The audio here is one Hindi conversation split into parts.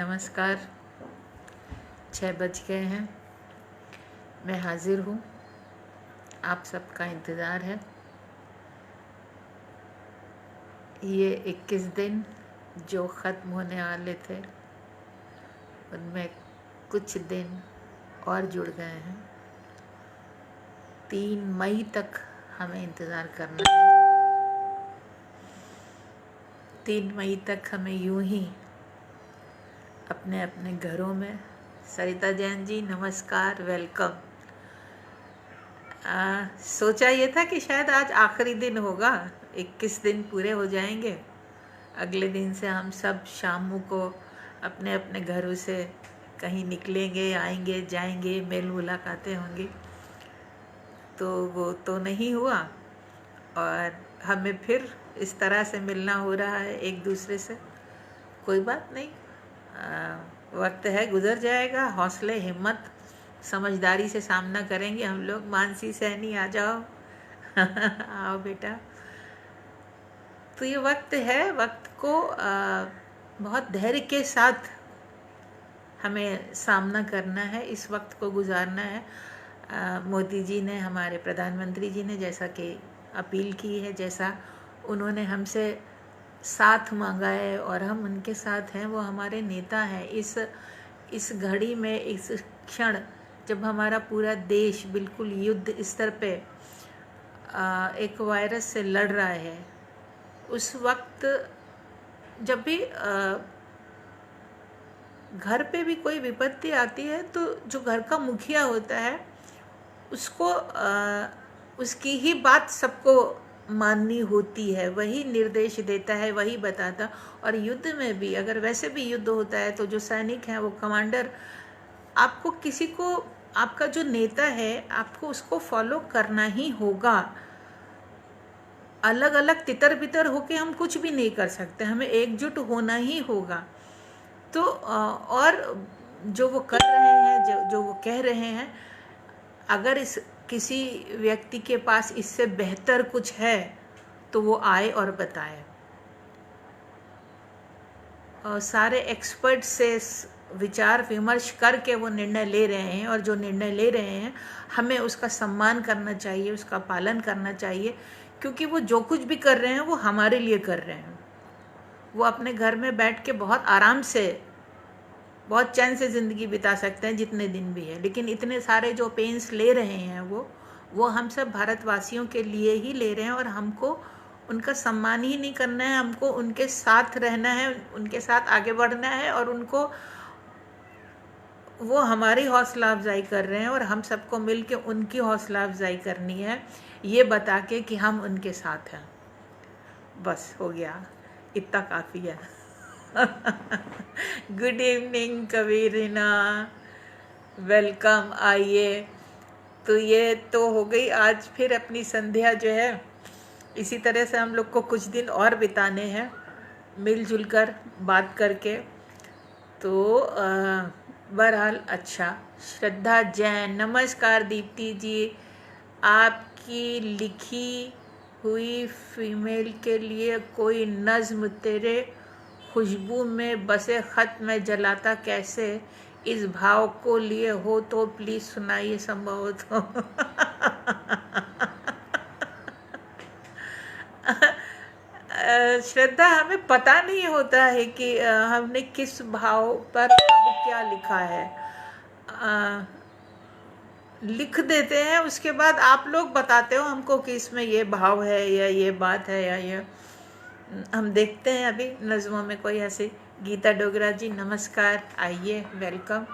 नमस्कार। 6 बज गए हैं। मैं हाजिर हूँ। आप सबका इंतज़ार है। ये 21 दिन जो ख़त्म होने वाले थे उनमें कुछ दिन और जुड़ गए हैं। 3 मई तक हमें इंतज़ार करना है। 3 मई तक हमें यूं ही अपने अपने घरों में। सरिता जैन जी नमस्कार, वेलकम। सोचा ये था कि शायद आज आखिरी दिन होगा, 21 दिन पूरे हो जाएंगे। अगले दिन से हम सब शाम को अपने अपने घरों से कहीं निकलेंगे, आएंगे, जाएंगे, मेल मुलाकातें होंगी। तो वो तो नहीं हुआ और हमें फिर इस तरह से मिलना हो रहा है एक दूसरे से। कोई बात नहीं, वक्त है, गुजर जाएगा। हौसले, हिम्मत, समझदारी से सामना करेंगे हम लोग। मानसी सैनी आ जाओ आओ बेटा। तो ये वक्त है, वक्त को बहुत धैर्य के साथ हमें सामना करना है, इस वक्त को गुजारना है। मोदी जी ने, हमारे प्रधानमंत्री जी ने जैसा कि अपील की है, जैसा उन्होंने हमसे साथ मांगा है और हम उनके साथ हैं, वो हमारे नेता हैं। इस घड़ी में, इस क्षण जब हमारा पूरा देश बिल्कुल युद्ध स्तर पे एक वायरस से लड़ रहा है, उस वक्त जब भी घर पे भी कोई विपत्ति आती है तो जो घर का मुखिया होता है उसको उसकी ही बात सबको माननी होती है। वही निर्देश देता है, वही बताता। और युद्ध में भी, अगर वैसे भी युद्ध होता है तो जो सैनिक हैं, वो कमांडर, आपको किसी को, आपका जो नेता है, आपको उसको फॉलो करना ही होगा। अलग अलग तितर बितर होके हम कुछ भी नहीं कर सकते, हमें एकजुट होना ही होगा। तो और जो वो कर रहे हैं, जो वो कह रहे हैं, अगर इस किसी व्यक्ति के पास इससे बेहतर कुछ है तो वो आए और बताए। सारे एक्सपर्ट से विचार विमर्श करके वो निर्णय ले रहे हैं, और जो निर्णय ले रहे हैं हमें उसका सम्मान करना चाहिए, उसका पालन करना चाहिए, क्योंकि वो जो कुछ भी कर रहे हैं वो हमारे लिए कर रहे हैं। वो अपने घर में बैठ के बहुत आराम से, बहुत चैन से ज़िंदगी बिता सकते हैं, जितने दिन भी है, लेकिन इतने सारे जो पेन्स ले रहे हैं वो हम सब भारतवासियों के लिए ही ले रहे हैं। और हमको उनका सम्मान ही नहीं करना है, हमको उनके साथ रहना है, उनके साथ आगे बढ़ना है, और उनको, वो हमारी हौसला अफजाई कर रहे हैं और हम सबको मिल के उनकी हौसला अफजाई करनी है, ये बता के कि हम उनके साथ हैं। बस हो गया, इतना काफ़ी है। गुड इवनिंग कबीरिना, वेलकम, आइए। तो ये तो हो गई आज फिर अपनी संध्या जो है। इसी तरह से हम लोग को कुछ दिन और बिताने हैं मिलजुल कर बात करके। तो बहरहाल, अच्छा, श्रद्धा जैन नमस्कार। दीप्ति जी, आपकी लिखी हुई फीमेल के लिए कोई नज़्म, तेरे खुशबू में बसे ख़त में जलाता कैसे, इस भाव को लिए हो तो प्लीज़ सुनाइए, संभव हो तो। श्रद्धा, हमें पता नहीं होता है कि हमने किस भाव पर कब क्या लिखा है। लिख देते हैं, उसके बाद आप लोग बताते हो हमको कि इसमें ये भाव है या ये बात है या ये। हम देखते हैं अभी नज़मों में कोई ऐसी। गीता डोगरा जी नमस्कार, आइए, वेलकम।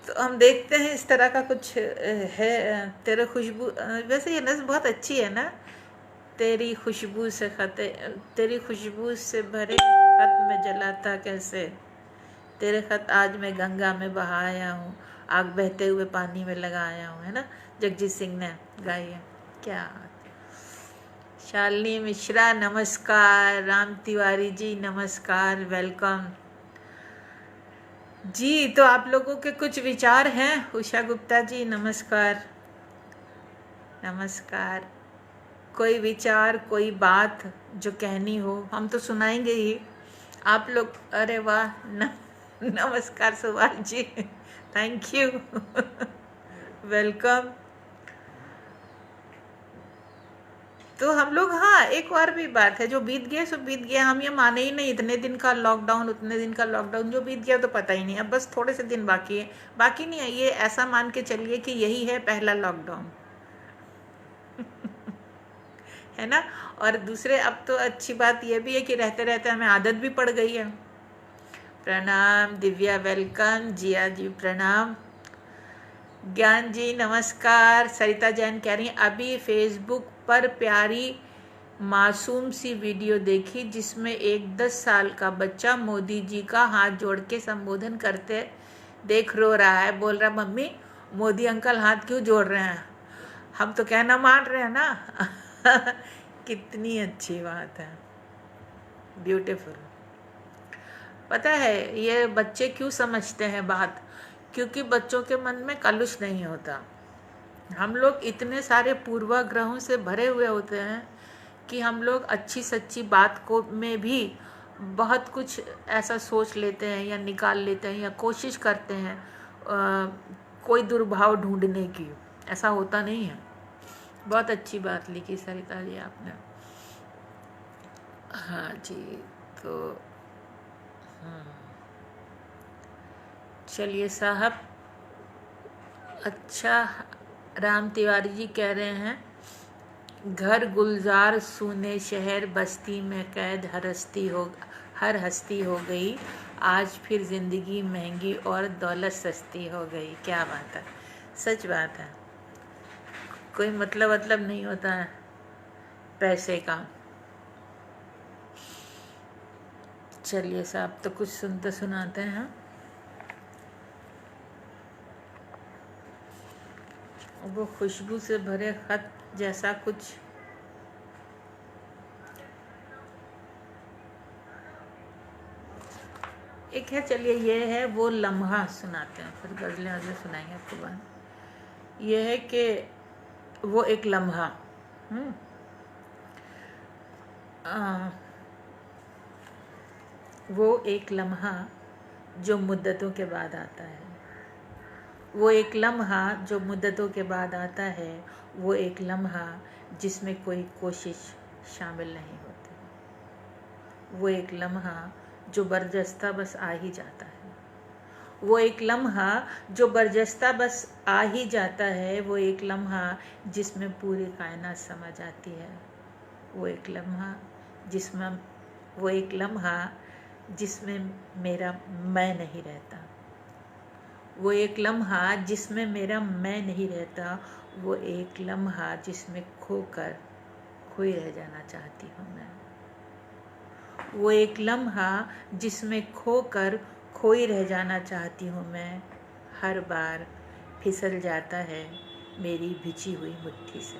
तो हम देखते हैं इस तरह का कुछ है। तेरे खुशबू, वैसे ये नज़्म बहुत अच्छी है ना। तेरी खुशबू से खते, तेरी खुशबू से भरे खत में जलाता कैसे, तेरे खत आज मैं गंगा में बहाया हूँ, आग बहते हुए पानी में लगाया हूँ, है ना। जगजीत सिंह ने गाई है। क्या शालिनी मिश्रा नमस्कार, राम तिवारी जी नमस्कार, वेलकम जी। तो आप लोगों के कुछ विचार हैं। उषा गुप्ता जी नमस्कार, नमस्कार। कोई विचार, कोई बात जो कहनी हो, हम तो सुनाएंगे ही, आप लोग, अरे वाह नमस्कार Subhash ji, thank you welcome. तो हम लोग, हाँ, एक और भी बात है, जो बीत गया सो बीत गया, हम ये माने ही नहीं, इतने दिन का लॉकडाउन, उतने दिन का लॉकडाउन, जो बीत गया तो पता ही नहीं, अब बस थोड़े से दिन बाकी है, बाकी नहीं है, ये ऐसा मान के चलिए कि यही है पहला लॉकडाउन है ना। और दूसरे, अब तो अच्छी बात यह भी है कि रहते रहते हमें आदत भी पड़ गई है। प्रणाम दिव्या, वेलकम। जिया जी प्रणाम। ज्ञान जी नमस्कार। सरिता जैन कह रही हैं अभी फेसबुक पर प्यारी मासूम सी वीडियो देखी जिसमें एक 10 साल का बच्चा मोदी जी का हाथ जोड़ के संबोधन करते देख रो रहा है, बोल रहा मम्मी मोदी अंकल हाथ क्यों जोड़ रहे हैं, हम तो कहना मान रहे हैं ना कितनी अच्छी बात है, ब्यूटीफुल। पता है ये बच्चे क्यों समझते हैं बात, क्योंकि बच्चों के मन में कलुष नहीं होता। हम लोग इतने सारे पूर्वाग्रहों से भरे हुए होते हैं कि हम लोग अच्छी सच्ची बात को में भी बहुत कुछ ऐसा सोच लेते हैं या निकाल लेते हैं या कोशिश करते हैं कोई दुर्भाव ढूंढने की। ऐसा होता नहीं है। बहुत अच्छी बात लिखी सरिता जी आपने। हाँ जी, तो चलिए साहब। अच्छा, राम तिवारी जी कह रहे हैं घर गुलजार सूने शहर बस्ती में कैद हर हस्ती हो गई, आज फिर ज़िंदगी महंगी और दौलत सस्ती हो गई। क्या बात है, सच बात है। कोई मतलब नहीं होता है पैसे का। चलिए साहब, तो कुछ सुनते सुनाते हैं। वो खुशबू से भरे खत जैसा कुछ एक है। चलिए ये है वो लम्हा, सुनाते हैं, फिर गज़लें वज़लें सुनाएंगे आपको बाद। ये है कि वो एक लम्हा, वो एक लम्हा जो मुद्दतों के बाद आता है, वो एक लम्हा जो मुद्दतों के बाद आता है, वो एक लम्हा जिसमें कोई कोशिश शामिल नहीं होती, वो एक लम्हा जो बरजस्ता बस आ ही जाता है, वो एक लम्हा जो बरजस्ता बस आ ही जाता है, वो एक लम्हा जिसमें पूरी कायनात समा जाती है, वो एक लम्हा जिसमें मेरा मैं नहीं रहता, वो एक लम्हा जिसमें मेरा मैं नहीं रहता, वो एक लम्हा जिसमें खोई रह जाना चाहती हूँ मैं, वो एक लम्हा जिसमें खोई रह जाना चाहती हूँ मैं, हर बार फिसल जाता है मेरी भिजी हुई मुट्ठी से,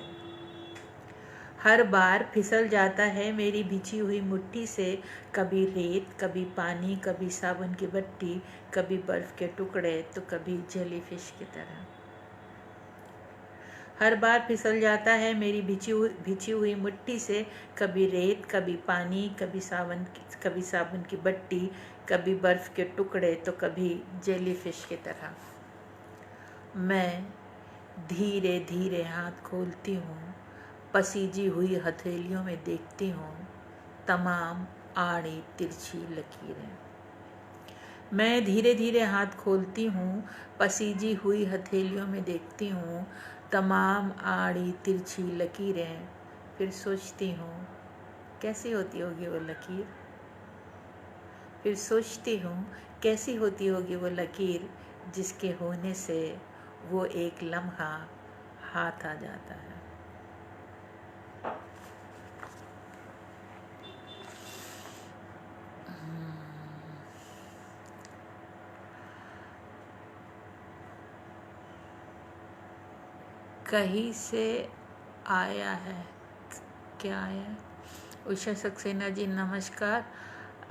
हर बार फिसल जाता है मेरी भिजी हुई मुट्ठी से, कभी रेत, कभी पानी, कभी साबुन की बट्टी, कभी बर्फ़ के टुकड़े, तो कभी जेलीफिश की तरह, हर बार फिसल जाता है मेरी भिजी हुई मुट्ठी से, कभी रेत, कभी पानी, कभी साबुन की बट्टी, कभी बर्फ़ के टुकड़े, तो कभी जेलीफिश की तरह। मैं धीरे धीरे हाथ खोलती हूँ, पसीजी हुई हथेलियों में देखती हूँ तमाम आड़ी तिरछी लकीरें। मैं धीरे धीरे हाथ खोलती हूँ, पसीजी हुई हथेलियों में देखती हूँ तमाम आड़ी तिरछी लकीरें, फिर सोचती हूँ कैसी होती होगी वो लकीर, फिर सोचती हूँ कैसी होती होगी वो लकीर जिसके होने से वो एक लम्हा हाथ आ जाता है। कहीं से आया है, क्या आया है? उषा सक्सेना जी नमस्कार।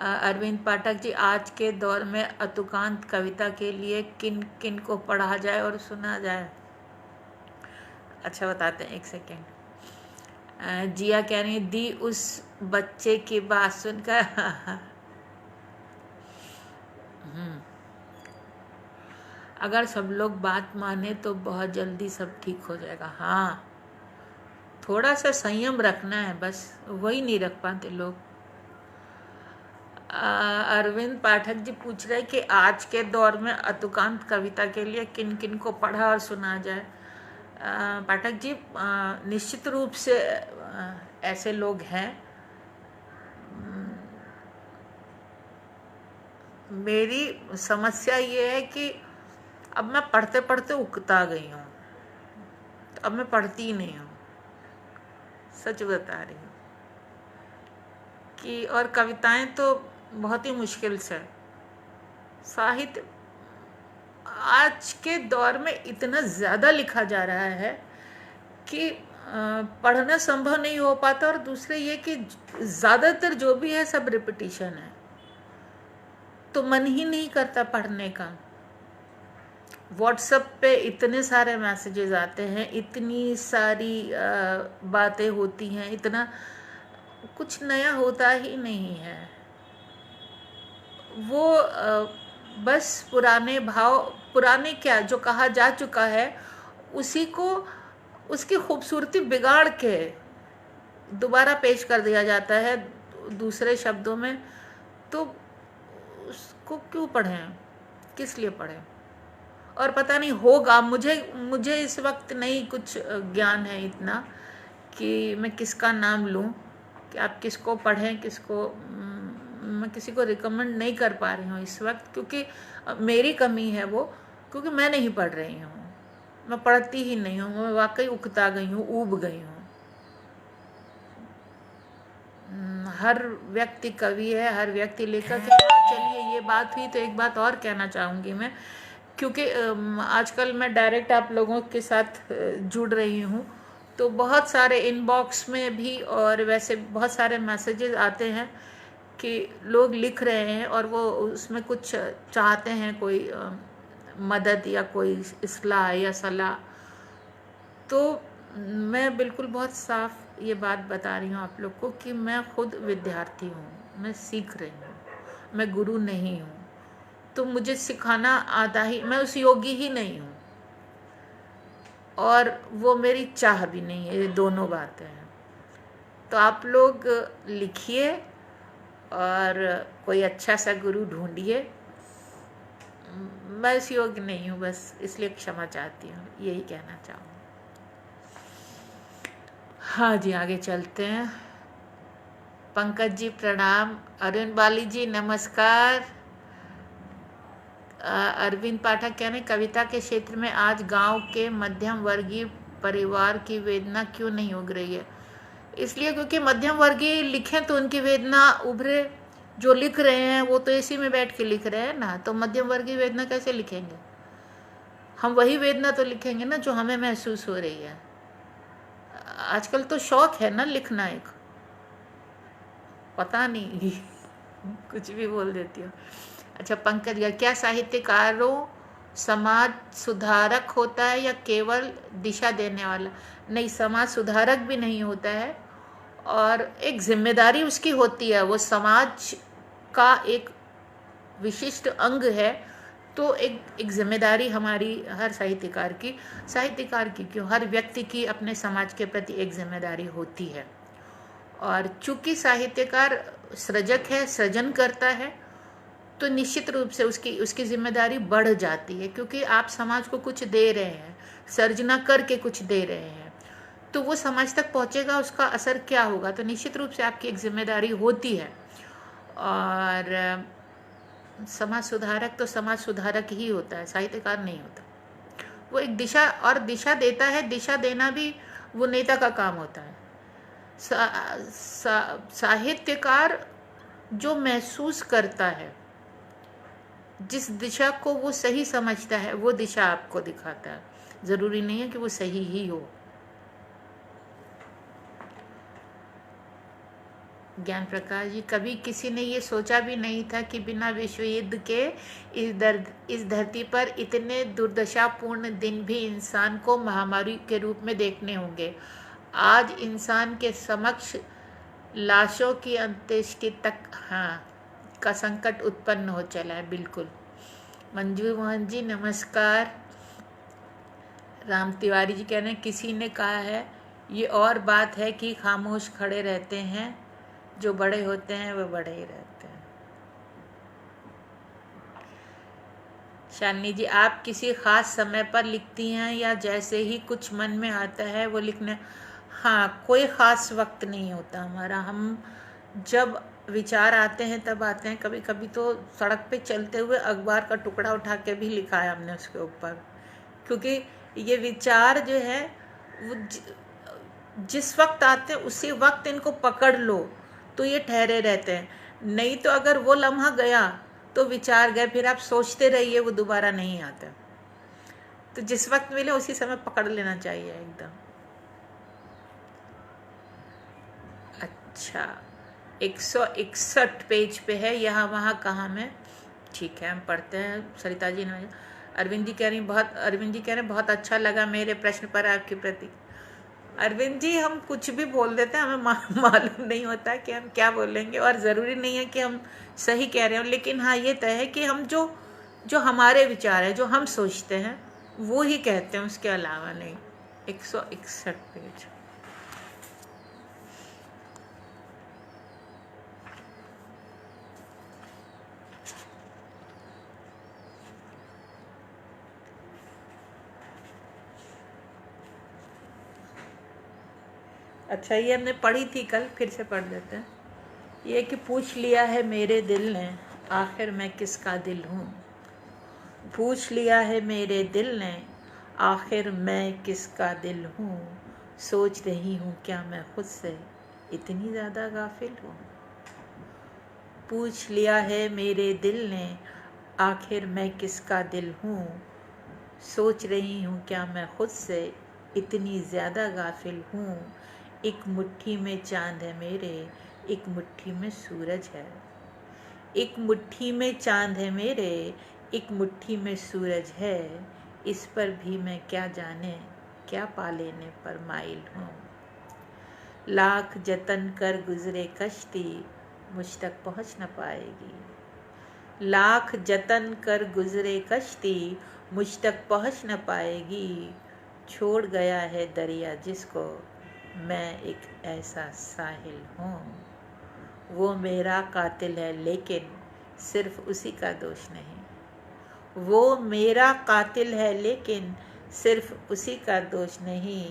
अरविंद पाठक जी, आज के दौर में अतुकांत कविता के लिए किन किन को पढ़ा जाए और सुना जाए? अच्छा बताते हैं, एक सेकेंड। जिया कह रही दी उस बच्चे की बात सुनकर हम्म। अगर सब लोग बात माने तो बहुत जल्दी सब ठीक हो जाएगा। हाँ, थोड़ा सा संयम रखना है, बस वही नहीं रख पाते लोग। अरविंद पाठक जी पूछ रहे कि आज के दौर में अतुकांत कविता के लिए किन किन को पढ़ा और सुना जाए। पाठक जी, निश्चित रूप से ऐसे लोग हैं। मेरी समस्या ये है कि अब मैं पढ़ते पढ़ते उकता गई हूँ, तो अब मैं पढ़ती ही नहीं हूँ, सच बता रही हूँ कि। और कविताएं तो बहुत ही मुश्किल से। साहित्य आज के दौर में इतना ज़्यादा लिखा जा रहा है कि पढ़ना संभव नहीं हो पाता। और दूसरे ये कि ज़्यादातर जो भी है सब रिपीटिशन है, तो मन ही नहीं करता पढ़ने का। व्हाट्सएप पे इतने सारे मैसेजेस आते हैं, इतनी सारी बातें होती हैं, इतना कुछ नया होता ही नहीं है। वो बस पुराने भाव, पुराने क्या जो कहा जा चुका है उसी को, उसकी खूबसूरती बिगाड़ के दोबारा पेश कर दिया जाता है दूसरे शब्दों में। तो उसको क्यों पढ़ें, किस लिए पढ़ें? और पता नहीं होगा, मुझे इस वक्त नहीं कुछ ज्ञान है इतना कि मैं किसका नाम लूं कि आप किसको पढ़ें, किसको मैं किसी को रिकमेंड नहीं कर पा रही हूँ इस वक्त, क्योंकि मेरी कमी है वो, क्योंकि मैं नहीं पढ़ रही हूँ, मैं पढ़ती ही नहीं हूँ। मैं वाकई उकता गई हूँ, ऊब गई हूँ। हर व्यक्ति कवि है, हर व्यक्ति लेखक है। चलिए, ये बात हुई तो एक बात और कहना चाहूँगी मैं, क्योंकि आजकल मैं डायरेक्ट आप लोगों के साथ जुड़ रही हूँ, तो बहुत सारे इनबॉक्स में भी और वैसे बहुत सारे मैसेजेस आते हैं कि लोग लिख रहे हैं और वो उसमें कुछ चाहते हैं, कोई मदद या कोई इस्लाह या सलाह। तो मैं बिल्कुल बहुत साफ ये बात बता रही हूँ आप लोग को कि मैं खुद विद्यार्थी हूँ, मैं सीख रही हूँ, मैं गुरु नहीं हूँ। तो मुझे सिखाना आता ही, मैं उस योगी ही नहीं हूँ, और वो मेरी चाह भी नहीं है। ये दोनों बातें हैं। तो आप लोग लिखिए और कोई अच्छा सा गुरु ढूंढिए। मैं इस योग्य नहीं हूँ, बस इसलिए क्षमा चाहती हूँ, यही कहना चाहूँ। हाँ जी, आगे चलते हैं। पंकज जी प्रणाम। अरुण बाली जी नमस्कार। अरविंद पाठक कह रहे कविता के क्षेत्र में आज गांव के मध्यम वर्गीय परिवार की वेदना क्यों नहीं उग रही है? इसलिए क्योंकि मध्यम वर्गीय लिखें तो उनकी वेदना उभरे। जो लिख रहे हैं वो तो एसी में बैठ के लिख रहे हैं ना, तो मध्यम वर्गीय वेदना कैसे लिखेंगे? हम वही वेदना तो लिखेंगे ना जो हमें महसूस हो रही है। आजकल तो शौक है ना लिखना, एक पता नहीं कुछ भी बोल देती हूँ। अच्छा, पंकज जी, क्या साहित्यकारों समाज सुधारक होता है या केवल दिशा देने वाला? नहीं, समाज सुधारक भी नहीं होता है, और एक जिम्मेदारी उसकी होती है, वो समाज का एक विशिष्ट अंग है। तो एक जिम्मेदारी हमारी हर साहित्यकार की क्यों, हर व्यक्ति की अपने समाज के प्रति एक जिम्मेदारी होती है। और चूंकि साहित्यकार सृजक है, सृजन करता है, तो निश्चित रूप से उसकी जिम्मेदारी बढ़ जाती है, क्योंकि आप समाज को कुछ दे रहे हैं, सर्जना करके कुछ दे रहे हैं, तो वो समाज तक पहुंचेगा, उसका असर क्या होगा, तो निश्चित रूप से आपकी एक जिम्मेदारी होती है। और समाज सुधारक तो समाज सुधारक ही होता है, साहित्यकार नहीं होता। वो एक दिशा देता है। दिशा देना भी वो नेता का काम होता है। साहित्यकार जो महसूस करता है, जिस दिशा को वो सही समझता है, वो दिशा आपको दिखाता है। जरूरी नहीं है कि वो सही ही हो। ज्ञान प्रकाश जी, कभी किसी ने ये सोचा भी नहीं था कि बिना विश्व युद्ध के इस धरती पर इतने दुर्दशापूर्ण दिन भी इंसान को महामारी के रूप में देखने होंगे। आज इंसान के समक्ष लाशों की अंत्येष्टि तक। हाँ, का संकट उत्पन्न हो चला है। बिल्कुल। मंजू मोहन जी नमस्कार। राम तिवारी जी कह रहे हैं किसी ने कहा है ये और बात है कि खामोश खड़े रहते हैं, जो बड़े होते हैं वो बड़े ही रहते हैं। शालिनी जी आप किसी खास समय पर लिखती हैं या जैसे ही कुछ मन में आता है वो लिखने? हाँ, कोई ख़ास वक्त नहीं होता हमारा। हम जब विचार आते हैं तब आते हैं। कभी कभी तो सड़क पे चलते हुए अखबार का टुकड़ा उठा के भी लिखा है हमने उसके ऊपर, क्योंकि ये विचार जो है वो जिस वक्त आते हैं उसी वक्त इनको पकड़ लो तो ये ठहरे रहते हैं। नहीं तो अगर वो लम्हा गया तो विचार गए, फिर आप सोचते रहिए, वो दोबारा नहीं आता। तो जिस वक्त मिले उसी समय पकड़ लेना चाहिए एकदम। अच्छा, 161 पेज पे है, यहाँ वहाँ कहाँ में? ठीक है, हम पढ़ते हैं। सरिता जी ने अरविंद जी कह रहे हैं बहुत अच्छा लगा मेरे प्रश्न पर आपके प्रति। अरविंद जी हम कुछ भी बोल देते हैं, हमें मालूम नहीं होता कि हम क्या बोलेंगे, और ज़रूरी नहीं है कि हम सही कह रहे हो, लेकिन हाँ ये तय है कि हम जो हमारे विचार है, जो हम सोचते हैं वो ही कहते हैं, उसके अलावा नहीं। 161 पेज। अच्छा, ये हमने पढ़ी थी कल, फिर से पढ़ देते हैं। ये कि पूछ लिया है मेरे दिल ने आखिर मैं किसका दिल हूँ। पूछ लिया है मेरे दिल ने आखिर मैं किसका दिल हूँ। सोच रही हूँ क्या मैं खुद से इतनी ज़्यादा गाफिल हूँ। पूछ लिया है मेरे दिल ने आखिर मैं किसका दिल हूँ। सोच रही हूँ क्या मैं खुद से इतनी ज़्यादा गाफिल हूँ। एक मुट्ठी में चांद है मेरे, एक मुट्ठी में सूरज है। एक मुट्ठी में चांद है मेरे, एक मुट्ठी में सूरज है। इस पर भी मैं क्या जाने क्या पा लेने पर माइल हूँ। लाख जतन कर गुजरे कश्ती मुझ तक पहुँच न पाएगी। लाख जतन कर गुजरे कश्ती मुझ तक पहुँच न पाएगी। छोड़ गया है दरिया जिसको मैं एक ऐसा साहिल हूँ। वो मेरा कातिल है लेकिन सिर्फ उसी का दोष नहीं। वो मेरा कातिल है लेकिन सिर्फ उसी का दोष नहीं।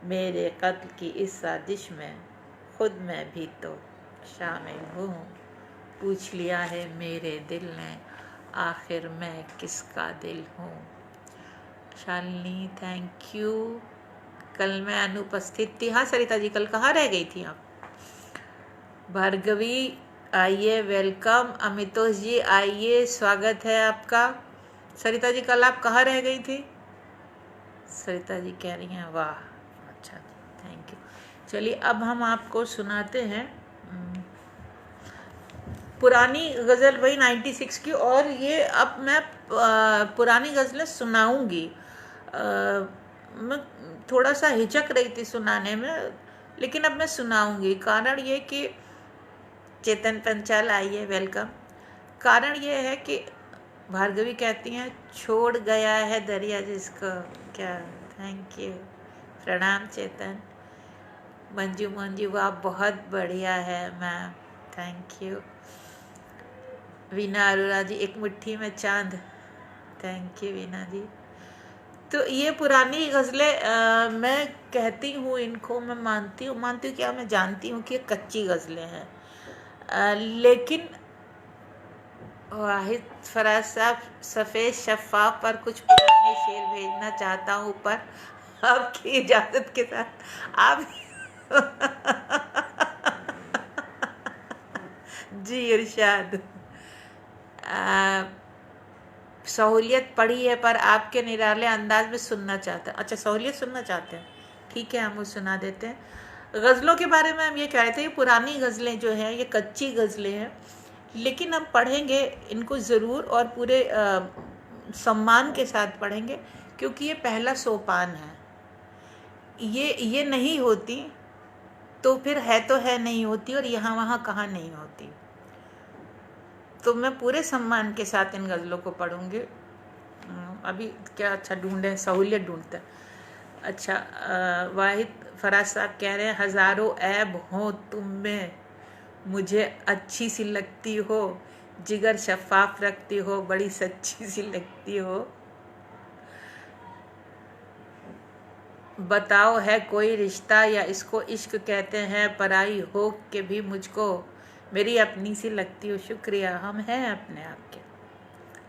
मेरे कत्ल की इस साजिश में खुद मैं भी तो शामिल हूँ। पूछ लिया है मेरे दिल ने आखिर मैं किसका दिल हूँ। Shalini thank you. कल मैं अनुपस्थित थी। हाँ सरिता जी, कल कहाँ रह गई थी आप? भार्गवी आइए, वेलकम। अमितोष जी आइए, स्वागत है आपका। सरिता जी कल आप कहाँ रह गई थी? सरिता जी कह रही हैं वाह, अच्छा थैंक यू। चलिए अब हम आपको सुनाते हैं पुरानी गज़ल, वही 96 की। और ये अब मैं पुरानी गज़लें सुनाऊंगी। मैं थोड़ा सा हिचक रही थी सुनाने में, लेकिन अब मैं सुनाऊंगी। कारण ये कि चेतन पंचाल आइए, वेलकम। कारण ये है कि भार्गवी कहती हैं छोड़ गया है दरिया जिसको क्या। थैंक यू, प्रणाम चेतन। मंजू मंजू आप बहुत बढ़िया है ma'am, thank you. Veena Arora ji एक मुट्ठी में चांद, थैंक यू वीना जी। तो ये पुरानी गज़लें मैं कहती हूँ इनको, मैं मानती हूँ क्या, मैं जानती हूँ कि ये कच्ची गज़लें हैं, लेकिन वाहिद फराज साहब सफ़ेद शफ़ाफ पर कुछ पुराने शेर भेजना चाहता हूँ ऊपर, आपकी इजाज़त के साथ। आप जी इरशाद। सहूलियत पढ़ी है पर आपके निराले अंदाज में सुनना चाहते हैं। अच्छा, सहूलियत सुनना चाहते हैं, ठीक है हम वो सुना देते हैं। गज़लों के बारे में हम ये कह रहे थे, ये पुरानी गज़लें जो हैं ये कच्ची गज़लें हैं, लेकिन हम पढ़ेंगे इनको ज़रूर और पूरे सम्मान के साथ पढ़ेंगे, क्योंकि ये पहला सोपान है। ये नहीं होती तो फिर है तो है नहीं होती, और यहाँ वहाँ कहाँ नहीं होती। तो मैं पूरे सम्मान के साथ इन गज़लों को पढ़ूंगी। अभी क्या अच्छा ढूंढे, सहूलियत ढूंढते हैं। अच्छा, वाहिद फराज साहब कह रहे हैं हज़ारों ऐब हो तुम में, मुझे अच्छी सी लगती हो, जिगर शफाफ रखती हो, बड़ी सच्ची सी लगती हो। बताओ है कोई रिश्ता या इसको इश्क कहते हैं, पराई हो के भी मुझको मेरी अपनी सी लगती हो। शुक्रिया, हम हैं अपने आप के,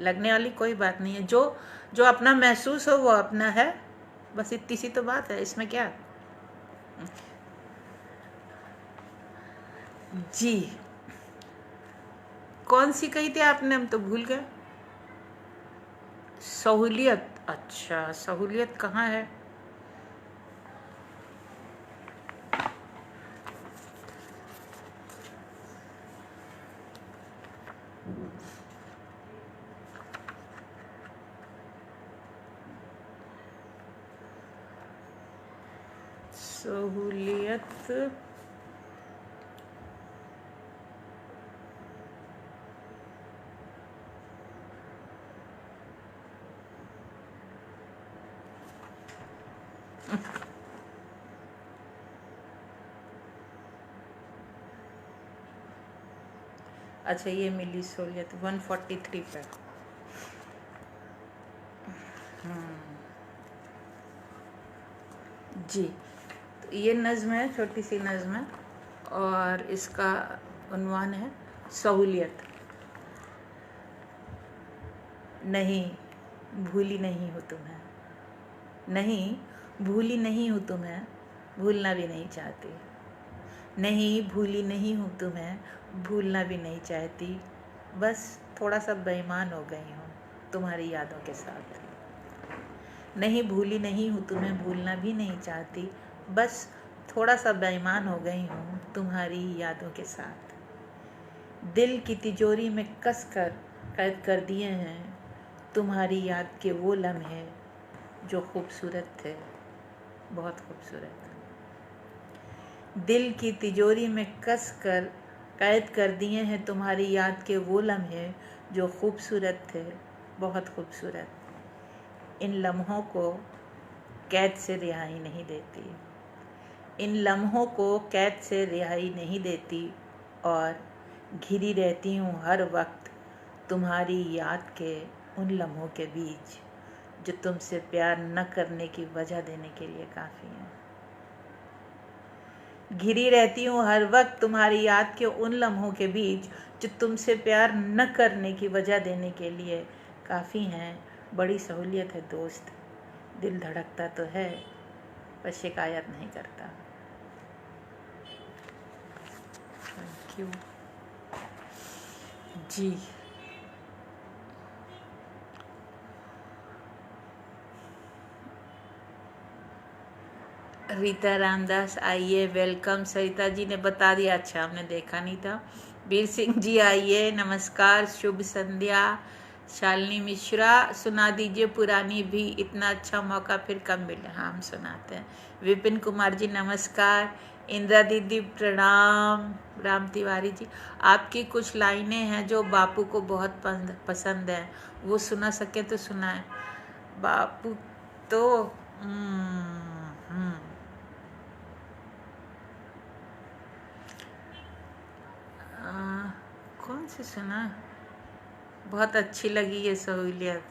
लगने वाली कोई बात नहीं है। जो जो अपना महसूस हो वो अपना है, बस इतनी सी तो बात है, इसमें क्या। जी, कौन सी कही थी आपने, हम तो भूल गए। सहूलियत, अच्छा सहूलियत कहाँ है। सहूलियत, अच्छा ये मिली सहूलियत 143 पे। जी, तो ये नज़्म है, छोटी सी नज़्म है, और इसका उन्वान है सहूलियत। नहीं भूली नहीं हूँ तुम्हें, नहीं भूली नहीं हूँ तुम्हें, भूलना भी नहीं चाहती। नहीं भूली नहीं हूँ तुम्हें, भूलना भी नहीं चाहती। बस थोड़ा सा बेईमान हो गई हूँ तुम्हारी यादों के साथ। नहीं भूली नहीं हूँ तुम्हें, भूलना भी नहीं चाहती। बस थोड़ा सा बेईमान हो गई हूँ तुम्हारी यादों के साथ। दिल की तिजोरी में कस कर कैद कर दिए हैं तुम्हारी याद के वो लम्हे जो खूबसूरत थे, बहुत खूबसूरत। दिल की तिजोरी में कस कर कैद कर दिए हैं तुम्हारी याद के वो लम्हे जो खूबसूरत थे, बहुत खूबसूरत। इन लम्हों को कैद से रिहाई नहीं देती, इन लम्हों को कैद से रिहाई नहीं देती, और घिरी रहती हूँ हर वक्त तुम्हारी याद के उन लम्हों के बीच जो तुमसे प्यार न करने की वजह देने के लिए काफ़ी हैं। घिरी रहती हूँ हर वक्त तुम्हारी याद के उन लम्हों के बीच जो तुमसे प्यार न करने की वजह देने के लिए काफ़ी हैं। बड़ी सहूलियत है दोस्त, दिल धड़कता तो है पर शिकायत नहीं करता। थैंक यू जी। रीता रामदास आइए, वेलकम। सरिता जी ने बता दिया, अच्छा हमने देखा नहीं था। वीर सिंह जी आइए, नमस्कार, शुभ संध्या। शालिनी मिश्रा सुना दीजिए पुरानी भी, इतना अच्छा मौका फिर कब मिले। हाँ हम सुनाते हैं। विपिन कुमार जी नमस्कार। इंदिरा दीदी प्रणाम। राम तिवारी जी, आपकी कुछ लाइनें हैं जो बापू को बहुत पसंद है, वो सुना सके तो सुनाए। बापू तो कौन सी सुना, बहुत अच्छी लगी ये सहूलियत।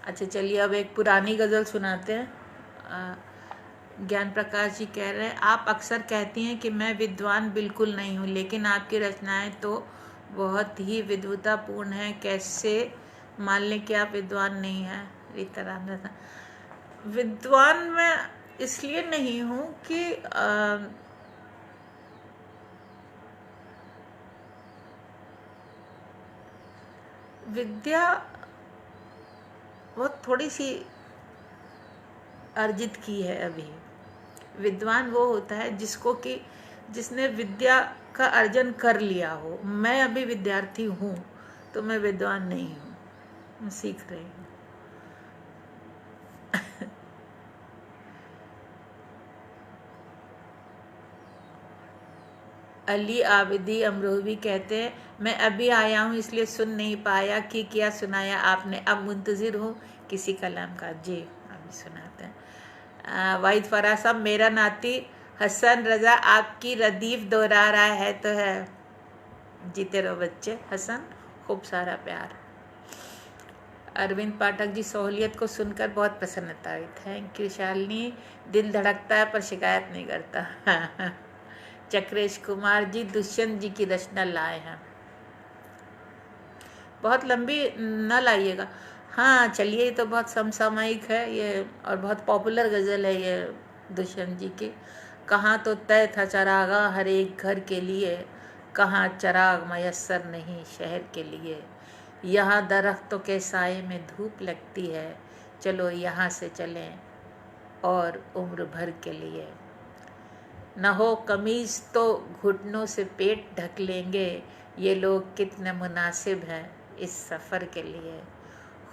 अच्छा चलिए अब एक पुरानी गज़ल सुनाते हैं। ज्ञान प्रकाश जी कह रहे हैं, आप अक्सर कहती हैं कि मैं विद्वान बिल्कुल नहीं हूँ, लेकिन आपकी रचनाएं तो बहुत ही विद्वतापूर्ण हैं, कैसे मान लें कि आप विद्वान नहीं हैं। रीता रामदास, विद्वान मैं इसलिए नहीं हूँ कि विद्या वो थोड़ी सी अर्जित की है अभी। विद्वान वो होता है जिसने विद्या का अर्जन कर लिया हो। मैं अभी विद्यार्थी हूँ तो मैं विद्वान नहीं हूँ, मैं सीख रही हूँ। अली आबिदी अमरोही कहते हैं, मैं अभी आया हूँ इसलिए सुन नहीं पाया कि क्या सुनाया आपने, अब मुंतज़िर हूँ किसी कलाम का। जी अभी सुनाते हैं। वाहिद फराज साहब, मेरा नाती हसन रज़ा आपकी रदीफ दोहरा रहा है तो है। जीते रहो बच्चे। हसन, खूब सारा प्यार। अरविंद पाठक जी, सहूलियत को सुनकर बहुत प्रसन्नता हुई। Thank you Shalini. दिल धड़कता है पर शिकायत नहीं करता। चक्रेश कुमार जी, दुष्यंत जी की रचना लाए हैं। बहुत लंबी न लाइएगा। हाँ चलिए, ये तो बहुत समसामयिक है ये, और बहुत पॉपुलर गज़ल है ये दुष्यंत जी की। कहाँ तो तय था चरागा हर एक घर के लिए, कहाँ चराग मयस्सर नहीं शहर के लिए। यहाँ दरख्तों के साए में धूप लगती है, चलो यहाँ से चलें और उम्र भर के लिए। न हो कमीज़ तो घुटनों से पेट ढक लेंगे, ये लोग कितने मुनासिब हैं इस सफ़र के लिए।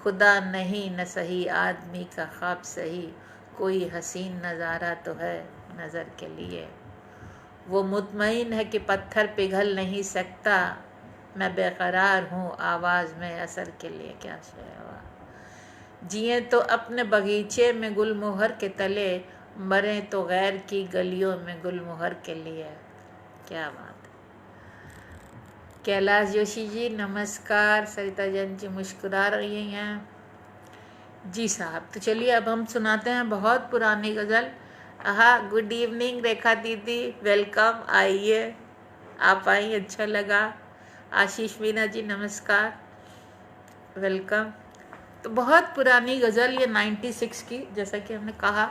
खुदा नहीं न सही आदमी का ख्वाब सही, कोई हसीन नज़ारा तो है नज़र के लिए। वो मुतमईन है कि पत्थर पिघल नहीं सकता, मैं बेकरार हूँ आवाज़ में असर के लिए। क्या शेवा। जिए तो अपने बगीचे में गुलमोहर के तले, मरे तो गैर की गलियों में गुलमोहर के लिए। क्या बात है। कैलाश जोशी जी नमस्कार। सरिता जैन जी मुस्कुरा रही हैं। जी साहब, तो चलिए अब हम सुनाते हैं बहुत पुरानी गज़ल। हाँ, गुड इवनिंग रेखा दीदी, वेलकम, आइए। आप आई, अच्छा लगा। आशीष मीना जी नमस्कार, वेलकम। तो बहुत पुरानी गज़ल ये 96 की, जैसा कि हमने कहा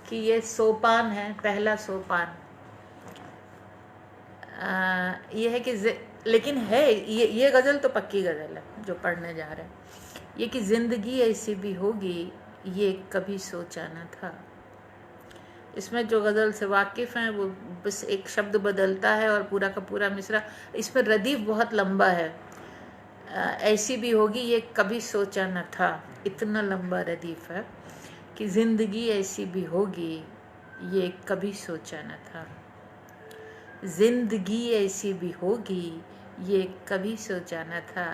कि ये सोपान है, पहला सोपान। ये है कि लेकिन है ये गज़ल तो पक्की गज़ल है जो पढ़ने जा रहे हैं। ये कि ज़िंदगी ऐसी भी होगी, ये कभी सोचा न था। इसमें जो गज़ल से वाकिफ़ हैं वो बस एक शब्द बदलता है और पूरा का पूरा मिसरा। इसमें रदीफ बहुत लंबा है। ऐसी भी होगी ये कभी सोचा न था, इतना लंबा रदीफ है कि ज़िंदगी ऐसी भी होगी ये कभी सोचा न था। ज़िंदगी ऐसी भी होगी ये कभी सोचा न था,